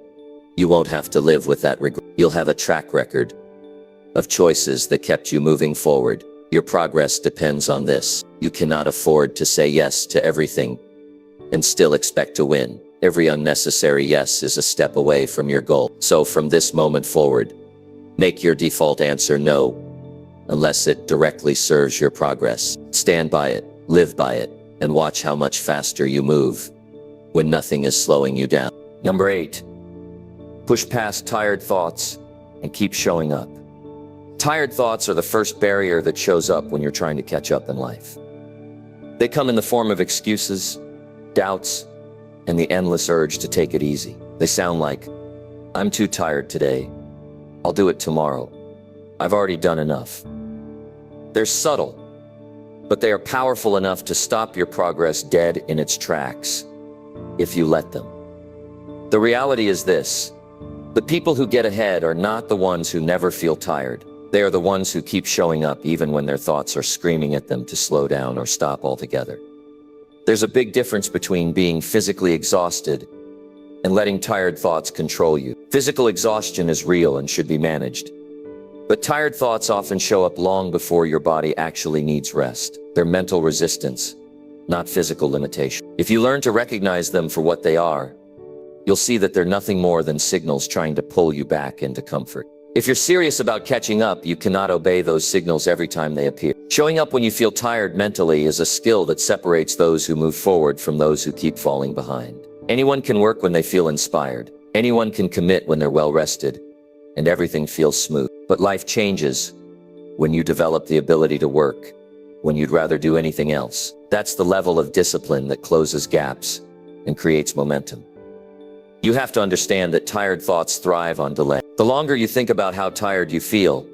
you won't have to live with that regret. You'll have a track record of choices that kept you moving forward. Your progress depends on this. You cannot afford to say yes to everything and still expect to win. Every unnecessary yes is a step away from your goal. So from this moment forward, make your default answer no, unless it directly serves your progress. Stand by it, live by it, and watch how much faster you move when nothing is slowing you down. Number 8, push past tired thoughts and keep showing up. Tired thoughts are the first barrier that shows up when you're trying to catch up in life. They come in the form of excuses, doubts, and the endless urge to take it easy. They sound like, I'm too tired today. I'll do it tomorrow. I've already done enough. They're subtle, but they are powerful enough to stop your progress dead in its tracks if you let them. The reality is this: the people who get ahead are not the ones who never feel tired. They are the ones who keep showing up even when their thoughts are screaming at them to slow down or stop altogether. There's a big difference between being physically exhausted and letting tired thoughts control you. Physical exhaustion is real and should be managed. But tired thoughts often show up long before your body actually needs rest. They're mental resistance, not physical limitation. If you learn to recognize them for what they are, you'll see that they're nothing more than signals trying to pull you back into comfort. If you're serious about catching up, you cannot obey those signals every time they appear. Showing up when you feel tired mentally is a skill that separates those who move forward from those who keep falling behind. Anyone can work when they feel inspired. Anyone can commit when they're well rested, and everything feels smooth. But life changes when you develop the ability to work when you'd rather do anything else. That's the level of discipline that closes gaps and creates momentum. You have to understand that tired thoughts thrive on delay. The longer you think about how tired you feel,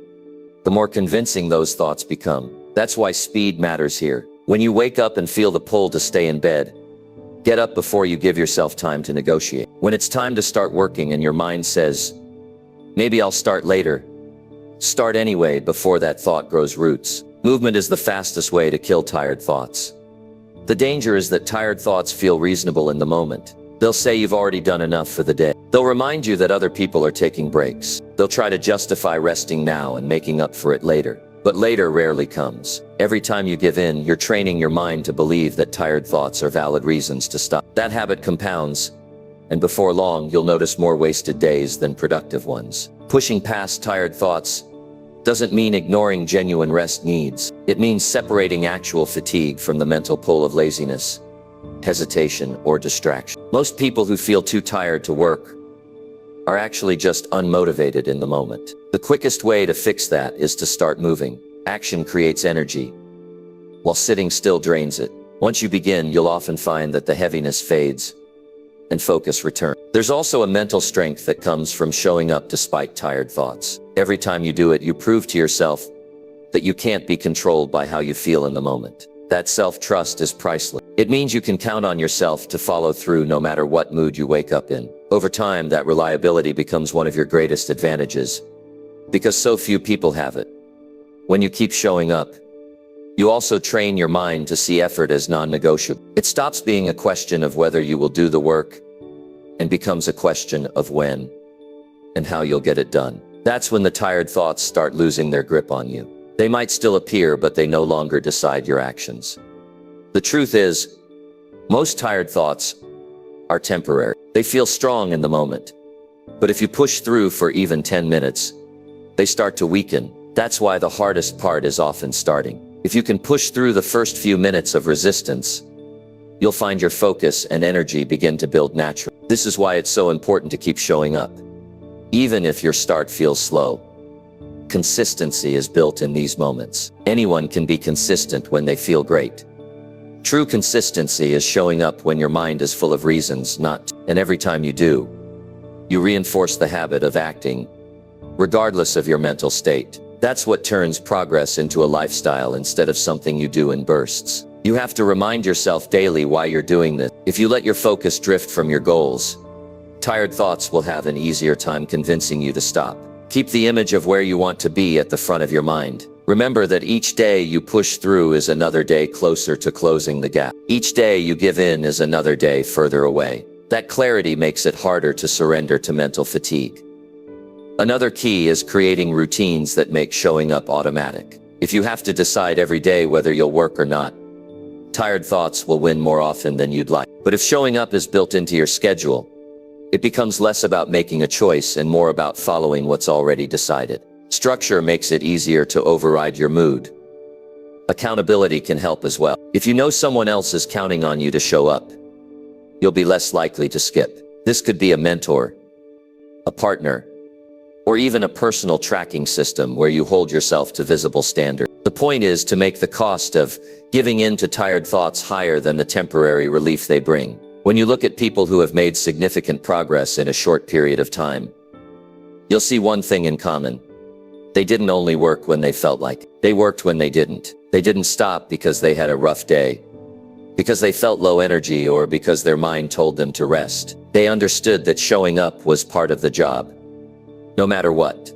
the more convincing those thoughts become. That's why speed matters here. When you wake up and feel the pull to stay in bed, get up before you give yourself time to negotiate. When it's time to start working and your mind says, maybe I'll start later, start anyway before that thought grows roots. Movement is the fastest way to kill tired thoughts. The danger is that tired thoughts feel reasonable in the moment. They'll say you've already done enough for the day. They'll remind you that other people are taking breaks. They'll try to justify resting now and making up for it later. But later rarely comes. Every time you give in, you're training your mind to believe that tired thoughts are valid reasons to stop. That habit compounds, and before long, you'll notice more wasted days than productive ones. Pushing past tired thoughts doesn't mean ignoring genuine rest needs. It means separating actual fatigue from the mental pull of laziness, hesitation, or distraction. Most people who feel too tired to work are actually just unmotivated in the moment. The quickest way to fix that is to start moving. Action creates energy, while sitting still drains it. Once you begin, you'll often find that the heaviness fades and focus returns. There's also a mental strength that comes from showing up despite tired thoughts. Every time you do it, you prove to yourself that you can't be controlled by how you feel in the moment. That self-trust is priceless. It means you can count on yourself to follow through no matter what mood you wake up in. Over time, that reliability becomes one of your greatest advantages, because so few people have it. When you keep showing up, you also train your mind to see effort as non-negotiable. It stops being a question of whether you will do the work and becomes a question of when and how you'll get it done. That's when the tired thoughts start losing their grip on you. They might still appear, but they no longer decide your actions. The truth is, most tired thoughts are temporary. They feel strong in the moment. But if you push through for even 10 minutes, they start to weaken. That's why the hardest part is often starting. If you can push through the first few minutes of resistance, you'll find your focus and energy begin to build naturally. This is why it's so important to keep showing up, even if your start feels slow. Consistency is built in these moments. Anyone can be consistent when they feel great. True consistency is showing up when your mind is full of reasons not to. And every time you do, you reinforce the habit of acting, regardless of your mental state. That's what turns progress into a lifestyle instead of something you do in bursts. You have to remind yourself daily why you're doing this. If you let your focus drift from your goals, tired thoughts will have an easier time convincing you to stop. Keep the image of where you want to be at the front of your mind. Remember that each day you push through is another day closer to closing the gap. Each day you give in is another day further away. That clarity makes it harder to surrender to mental fatigue. Another key is creating routines that make showing up automatic. If you have to decide every day whether you'll work or not, tired thoughts will win more often than you'd like. But if showing up is built into your schedule, it becomes less about making a choice and more about following what's already decided. Structure makes it easier to override your mood. Accountability can help as well. If you know someone else is counting on you to show up, you'll be less likely to skip. This could be a mentor, a partner, or even a personal tracking system where you hold yourself to visible standards. The point is to make the cost of giving in to tired thoughts higher than the temporary relief they bring. When you look at people who have made significant progress in a short period of time, you'll see one thing in common. They didn't only work when they felt like it. They worked when they didn't. They didn't stop because they had a rough day, because they felt low energy, or because their mind told them to rest. They understood that showing up was part of the job, no matter what.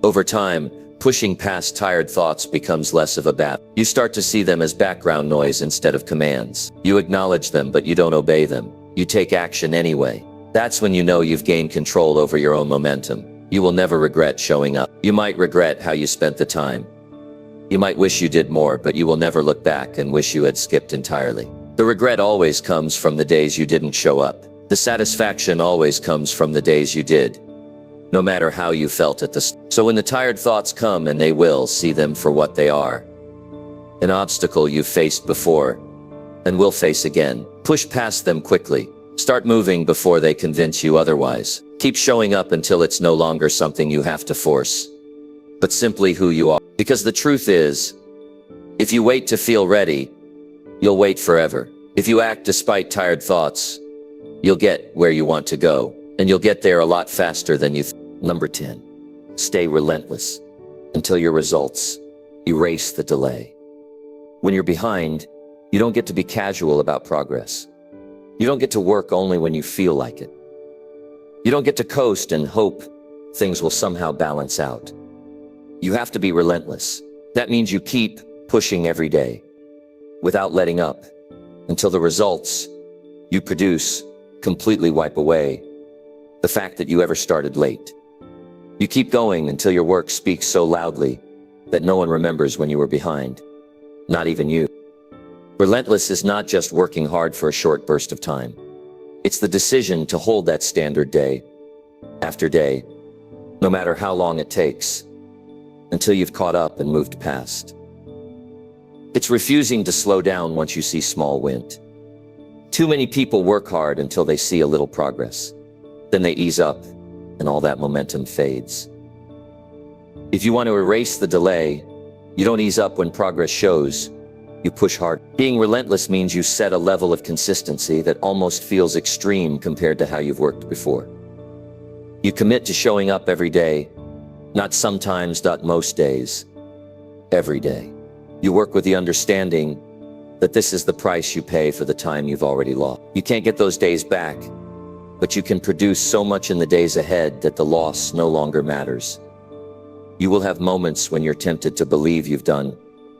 Over time, pushing past tired thoughts becomes less of a battle. You start to see them as background noise instead of commands. You acknowledge them, but you don't obey them. You take action anyway. That's when you know you've gained control over your own momentum. You will never regret showing up. You might regret how you spent the time. You might wish you did more, but you will never look back and wish you had skipped entirely. The regret always comes from the days you didn't show up. The satisfaction always comes from the days you did, no matter how you felt at the start. So when the tired thoughts come, and they will, see them for what they are: an obstacle you've faced before and will face again. Push past them quickly. Start moving before they convince you otherwise. Keep showing up until it's no longer something you have to force, but simply who you are. Because the truth is, if you wait to feel ready, you'll wait forever. If you act despite tired thoughts, you'll get where you want to go, and you'll get there a lot faster than you Number 10. Stay relentless until your results erase the delay. When you're behind, you don't get to be casual about progress. You don't get to work only when you feel like it. You don't get to coast and hope things will somehow balance out. You have to be relentless. That means you keep pushing every day without letting up until the results you produce completely wipe away the fact that you ever started late. You keep going until your work speaks so loudly that no one remembers when you were behind, not even you. Relentless is not just working hard for a short burst of time. It's the decision to hold that standard day after day, no matter how long it takes, until you've caught up and moved past. It's refusing to slow down once you see small wins. Too many people work hard until they see a little progress. Then they ease up, and all that momentum fades. If you want to erase the delay, you don't ease up when progress shows. You push hard. Being relentless means you set a level of consistency that almost feels extreme compared to how you've worked before. You commit to showing up every day, not sometimes, not most days, every day. You work with the understanding that this is the price you pay for the time you've already lost. You can't get those days back, but you can produce so much in the days ahead that the loss no longer matters. You will have moments when you're tempted to believe you've done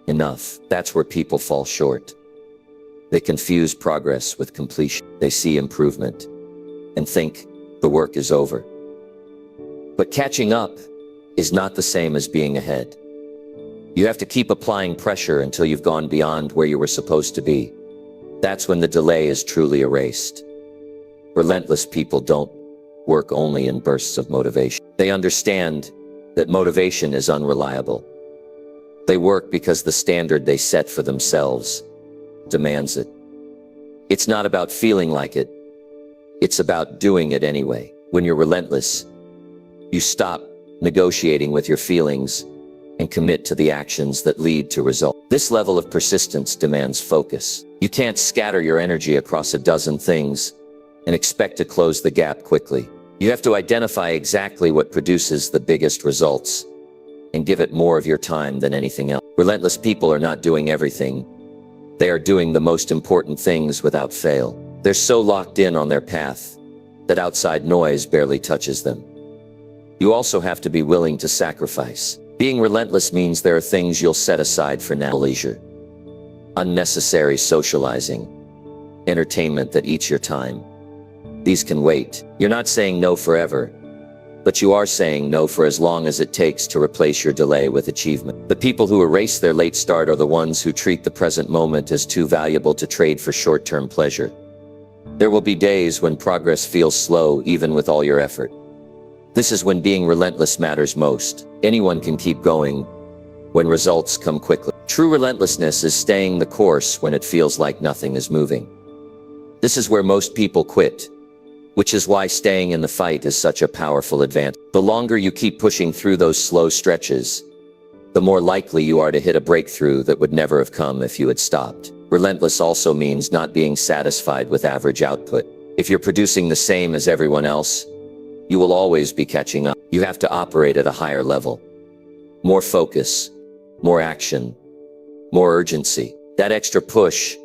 enough. That's where people fall short. They confuse progress with completion. They see improvement and think the work is over. But catching up is not the same as being ahead. You have to keep applying pressure until you've gone beyond where you were supposed to be. That's when the delay is truly erased. Relentless people don't work only in bursts of motivation. They understand that motivation is unreliable. They work because the standard they set for themselves demands it. It's not about feeling like it. It's about doing it anyway. When you're relentless, you stop negotiating with your feelings and commit to the actions that lead to results. This level of persistence demands focus. You can't scatter your energy across a dozen things and expect to close the gap quickly. You have to identify exactly what produces the biggest results and give it more of your time than anything else. Relentless people are not doing everything. They are doing the most important things without fail. They're so locked in on their path that outside noise barely touches them. You also have to be willing to sacrifice. Being relentless means there are things you'll set aside for now: leisure, unnecessary socializing, entertainment that eats your time. These can wait. You're not saying no forever, but you are saying no for as long as it takes to replace your delay with achievement. The people who erase their late start are the ones who treat the present moment as too valuable to trade for short-term pleasure. There will be days when progress feels slow even with all your effort. This is when being relentless matters most. Anyone can keep going when results come quickly. True relentlessness is staying the course when it feels like nothing is moving. This is where most people quit, which is why staying in the fight is such a powerful advantage. The longer you keep pushing through those slow stretches, the more likely you are to hit a breakthrough that would never have come if you had stopped. Relentless also means not being satisfied with average output. If you're producing the same as everyone else, you will always be catching up. You have to operate at a higher level. More focus, more action, more urgency. That extra push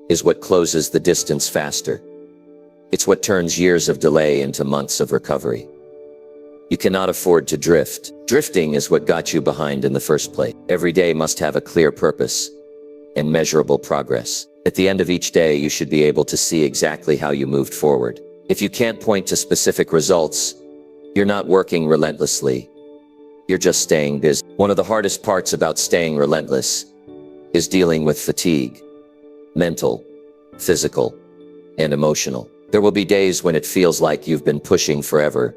is what closes the distance faster. It's what turns years of delay into months of recovery. You cannot afford to drift. Drifting is what got you behind in the first place. Every day must have a clear purpose and measurable progress. At the end of each day, you should be able to see exactly how you moved forward. If you can't point to specific results, you're not working relentlessly. You're just staying busy. One of the hardest parts about staying relentless is dealing with fatigue, mental, physical, and emotional. There will be days when it feels like you've been pushing forever,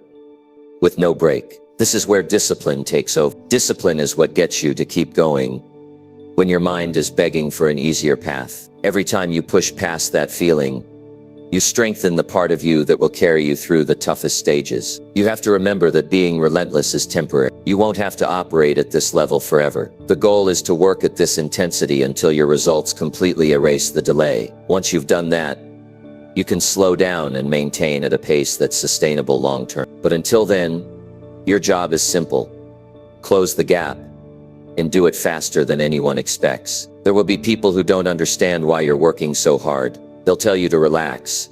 with no break. This is where discipline takes over. Discipline is what gets you to keep going when your mind is begging for an easier path. Every time you push past that feeling, you strengthen the part of you that will carry you through the toughest stages. You have to remember that being relentless is temporary. You won't have to operate at this level forever. The goal is to work at this intensity until your results completely erase the delay. Once you've done that, you can slow down and maintain at a pace that's sustainable long-term. But until then, your job is simple. Close the gap and do it faster than anyone expects. There will be people who don't understand why you're working so hard. They'll tell you to relax,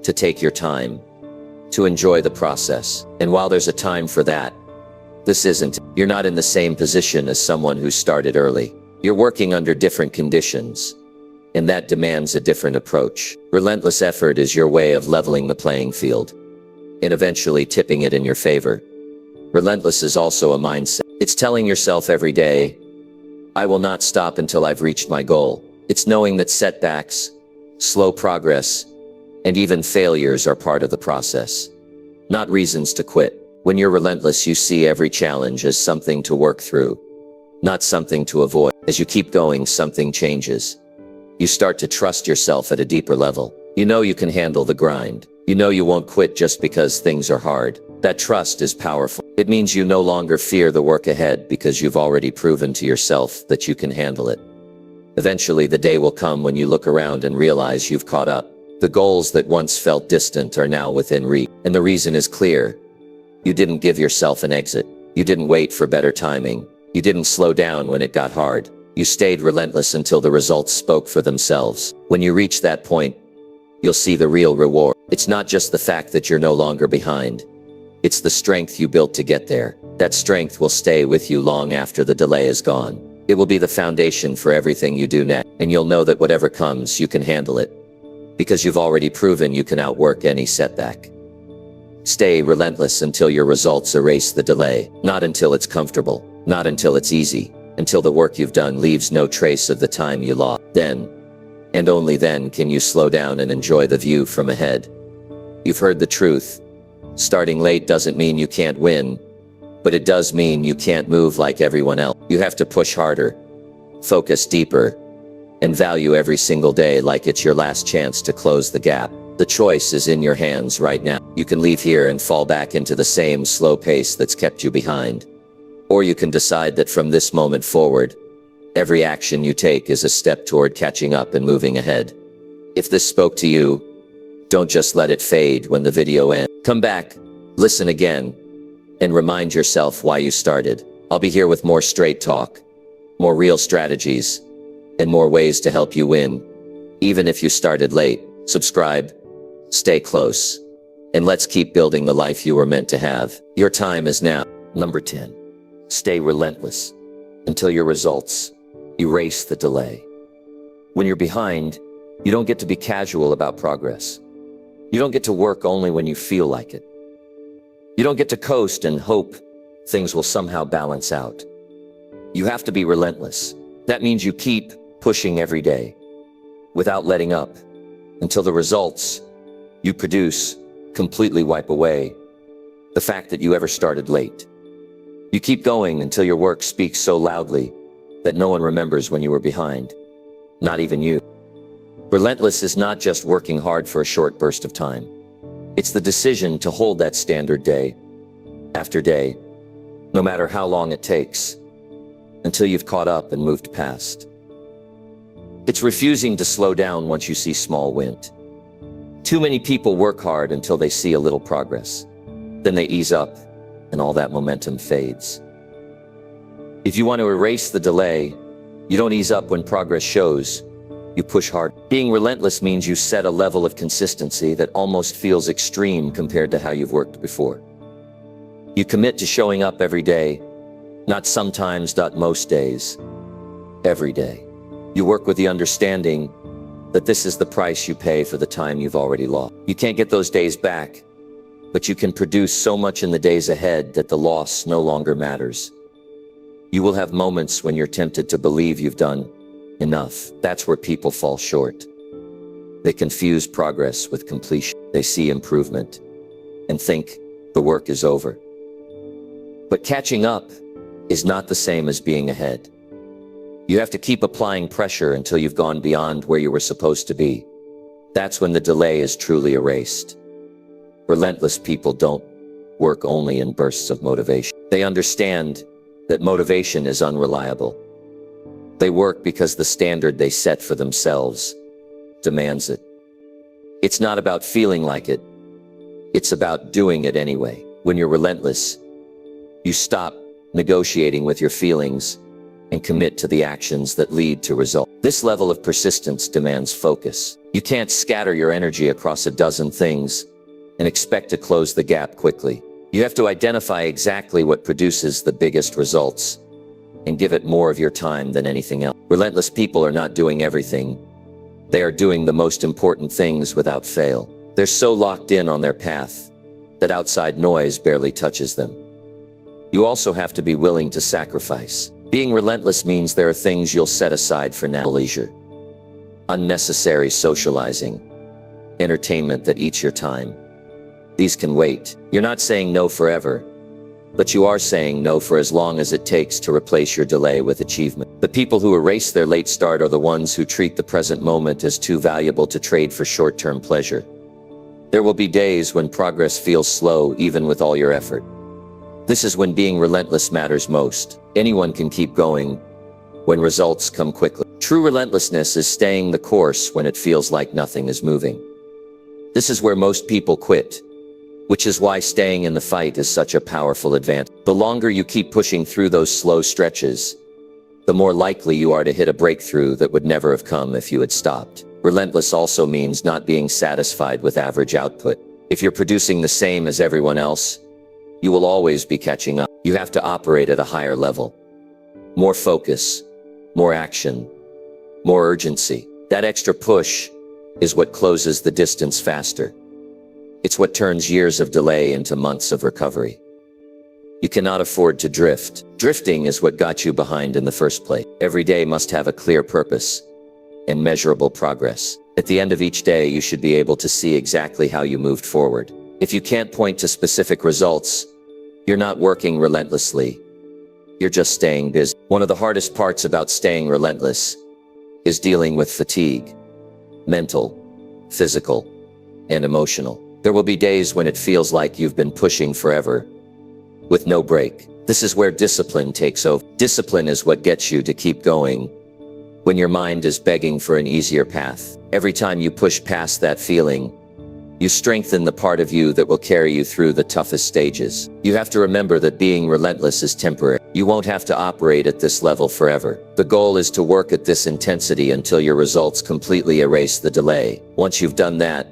to take your time, to enjoy the process. And while there's a time for that, this isn't. You're not in the same position as someone who started early. You're working under different conditions, and that demands a different approach. Relentless effort is your way of leveling the playing field and eventually tipping it in your favor. Relentless is also a mindset. It's telling yourself every day, I will not stop until I've reached my goal. It's knowing that setbacks, slow progress, and even failures are part of the process, not reasons to quit. When you're relentless, you see every challenge as something to work through, not something to avoid. As you keep going, something changes. You start to trust yourself at a deeper level. You know you can handle the grind. You know you won't quit just because things are hard. That trust is powerful. It means you no longer fear the work ahead because you've already proven to yourself that you can handle it. Eventually, the day will come when you look around and realize you've caught up. The goals that once felt distant are now within reach. And the reason is clear. You didn't give yourself an exit. You didn't wait for better timing. You didn't slow down when it got hard. You stayed relentless until the results spoke for themselves. When you reach that point, you'll see the real reward. It's not just the fact that you're no longer behind. It's the strength you built to get there. That strength will stay with you long after the delay is gone. It will be the foundation for everything you do next, and you'll know that whatever comes, you can handle it, because you've already proven you can outwork any setback. Stay relentless until your results erase the delay, not until it's comfortable, not until it's easy, until the work you've done leaves no trace of the time you lost. Then, and only then, can you slow down and enjoy the view from ahead. You've heard the truth. Starting late doesn't mean you can't win, but it does mean you can't move like everyone else. You have to push harder, focus deeper, and value every single day like it's your last chance to close the gap. The choice is in your hands right now. You can leave here and fall back into the same slow pace that's kept you behind. Or you can decide that from this moment forward, every action you take is a step toward catching up and moving ahead. If this spoke to you, don't just let it fade when the video ends. Come back, listen again, and remind yourself why you started. I'll be here with more straight talk, more real strategies, and more ways to help you win, even if you started late. Subscribe, stay close, and let's keep building the life you were meant to have. Your time is now. Number 10. Stay relentless until your results erase the delay. When you're behind, you don't get to be casual about progress. You don't get to work only when you feel like it. You don't get to coast and hope things will somehow balance out. You have to be relentless. That means you keep pushing every day without letting up until the results you produce completely wipe away the fact that you ever started late. You keep going until your work speaks so loudly that no one remembers when you were behind, not even you. Relentless is not just working hard for a short burst of time. It's the decision to hold that standard day after day, no matter how long it takes, until you've caught up and moved past. It's refusing to slow down once you see small wins. Too many people work hard until they see a little progress. Then they ease up, and all that momentum fades. If you want to erase the delay, you don't ease up when progress shows. You push hard. Being relentless means you set a level of consistency that almost feels extreme compared to how you've worked before. You commit to showing up every day, not sometimes, not most days, every day. You work with the understanding that this is the price you pay for the time you've already lost. You can't get those days back, but you can produce so much in the days ahead that the loss no longer matters. You will have moments when you're tempted to believe you've done enough. That's where people fall short. They confuse progress with completion. They see improvement and think the work is over. But catching up is not the same as being ahead. You have to keep applying pressure until you've gone beyond where you were supposed to be. That's when the delay is truly erased. Relentless people don't work only in bursts of motivation. They understand that motivation is unreliable. They work because the standard they set for themselves demands it. It's not about feeling like it. It's about doing it anyway. When you're relentless, you stop negotiating with your feelings and commit to the actions that lead to results. This level of persistence demands focus. You can't scatter your energy across a dozen things and expect to close the gap quickly. You have to identify exactly what produces the biggest results and give it more of your time than anything else. Relentless people are not doing everything. They are doing the most important things without fail. They're so locked in on their path that outside noise barely touches them. You also have to be willing to sacrifice. Being relentless means there are things you'll set aside for now: leisure, unnecessary socializing, entertainment that eats your time. These can wait. You're not saying no forever, but you are saying no for as long as it takes to replace your delay with achievement. The people who erase their late start are the ones who treat the present moment as too valuable to trade for short-term pleasure. There will be days when progress feels slow even with all your effort. This is when being relentless matters most. Anyone can keep going when results come quickly. True relentlessness is staying the course when it feels like nothing is moving. This is where most people quit, which is why staying in the fight is such a powerful advantage. The longer you keep pushing through those slow stretches, the more likely you are to hit a breakthrough that would never have come if you had stopped. Relentless also means not being satisfied with average output. If you're producing the same as everyone else, you will always be catching up. You have to operate at a higher level. More focus, more action, more urgency. That extra push is what closes the distance faster. It's what turns years of delay into months of recovery. You cannot afford to drift. Drifting is what got you behind in the first place. Every day must have a clear purpose and measurable progress. At the end of each day, you should be able to see exactly how you moved forward. If you can't point to specific results, you're not working relentlessly. You're just staying busy. One of the hardest parts about staying relentless is dealing with fatigue, mental, physical, and emotional. There will be days when it feels like you've been pushing forever, with no break. This is where discipline takes over. Discipline is what gets you to keep going when your mind is begging for an easier path. Every time you push past that feeling, you strengthen the part of you that will carry you through the toughest stages. You have to remember that being relentless is temporary. You won't have to operate at this level forever. The goal is to work at this intensity until your results completely erase the delay. Once you've done that,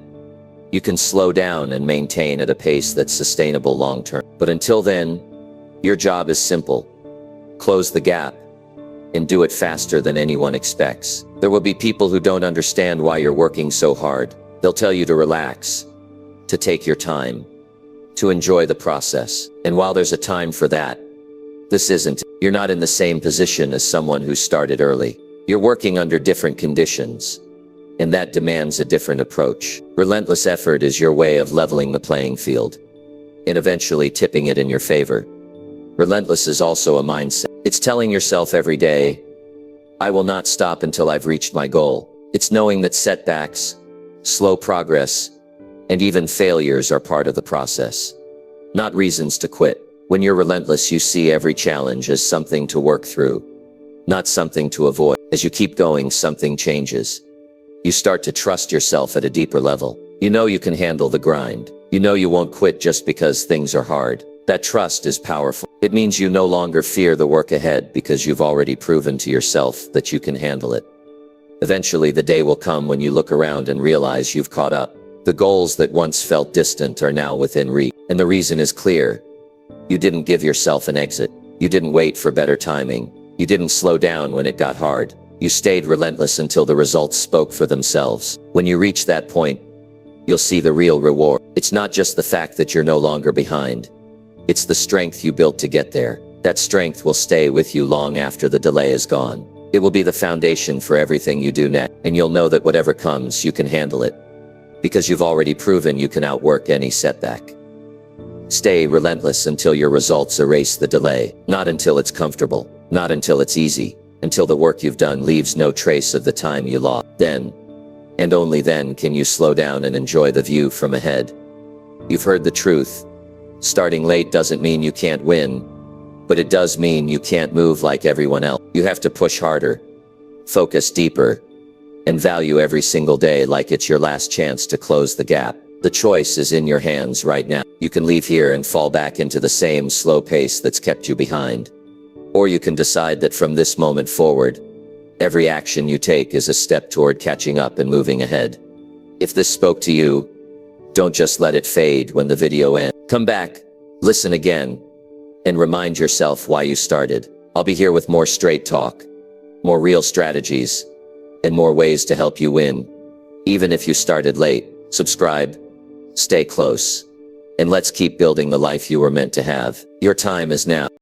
you can slow down and maintain at a pace that's sustainable long-term. But until then, your job is simple. Close the gap and do it faster than anyone expects. There will be people who don't understand why you're working so hard. They'll tell you to relax, to take your time, to enjoy the process. And while there's a time for that, this isn't. You're not in the same position as someone who started early. You're working under different conditions, and that demands a different approach. Relentless effort is your way of leveling the playing field and eventually tipping it in your favor. Relentless is also a mindset. It's telling yourself every day, I will not stop until I've reached my goal. It's knowing that setbacks, slow progress, and even failures are part of the process, not reasons to quit. When you're relentless, you see every challenge as something to work through, not something to avoid. As you keep going, something changes. You start to trust yourself at a deeper level. You know you can handle the grind. You know you won't quit just because things are hard. That trust is powerful. It means you no longer fear the work ahead because you've already proven to yourself that you can handle it. Eventually, the day will come when you look around and realize you've caught up. The goals that once felt distant are now within reach. And the reason is clear. You didn't give yourself an exit. You didn't wait for better timing. You didn't slow down when it got hard. You stayed relentless until the results spoke for themselves. When you reach that point, you'll see the real reward. It's not just the fact that you're no longer behind. It's the strength you built to get there. That strength will stay with you long after the delay is gone. It will be the foundation for everything you do next, and you'll know that whatever comes, you can handle it. Because you've already proven you can outwork any setback. Stay relentless until your results erase the delay, not until it's comfortable, not until it's easy, until the work you've done leaves no trace of the time you lost. Then, and only then, can you slow down and enjoy the view from ahead. You've heard the truth. Starting late doesn't mean you can't win, but it does mean you can't move like everyone else. You have to push harder, focus deeper, and value every single day like it's your last chance to close the gap. The choice is in your hands right now. You can leave here and fall back into the same slow pace that's kept you behind. Or you can decide that from this moment forward, every action you take is a step toward catching up and moving ahead. If this spoke to you, don't just let it fade when the video ends. Come back, listen again, and remind yourself why you started. I'll be here with more straight talk, more real strategies, and more ways to help you win. Even if you started late, subscribe, stay close, and let's keep building the life you were meant to have. Your time is now.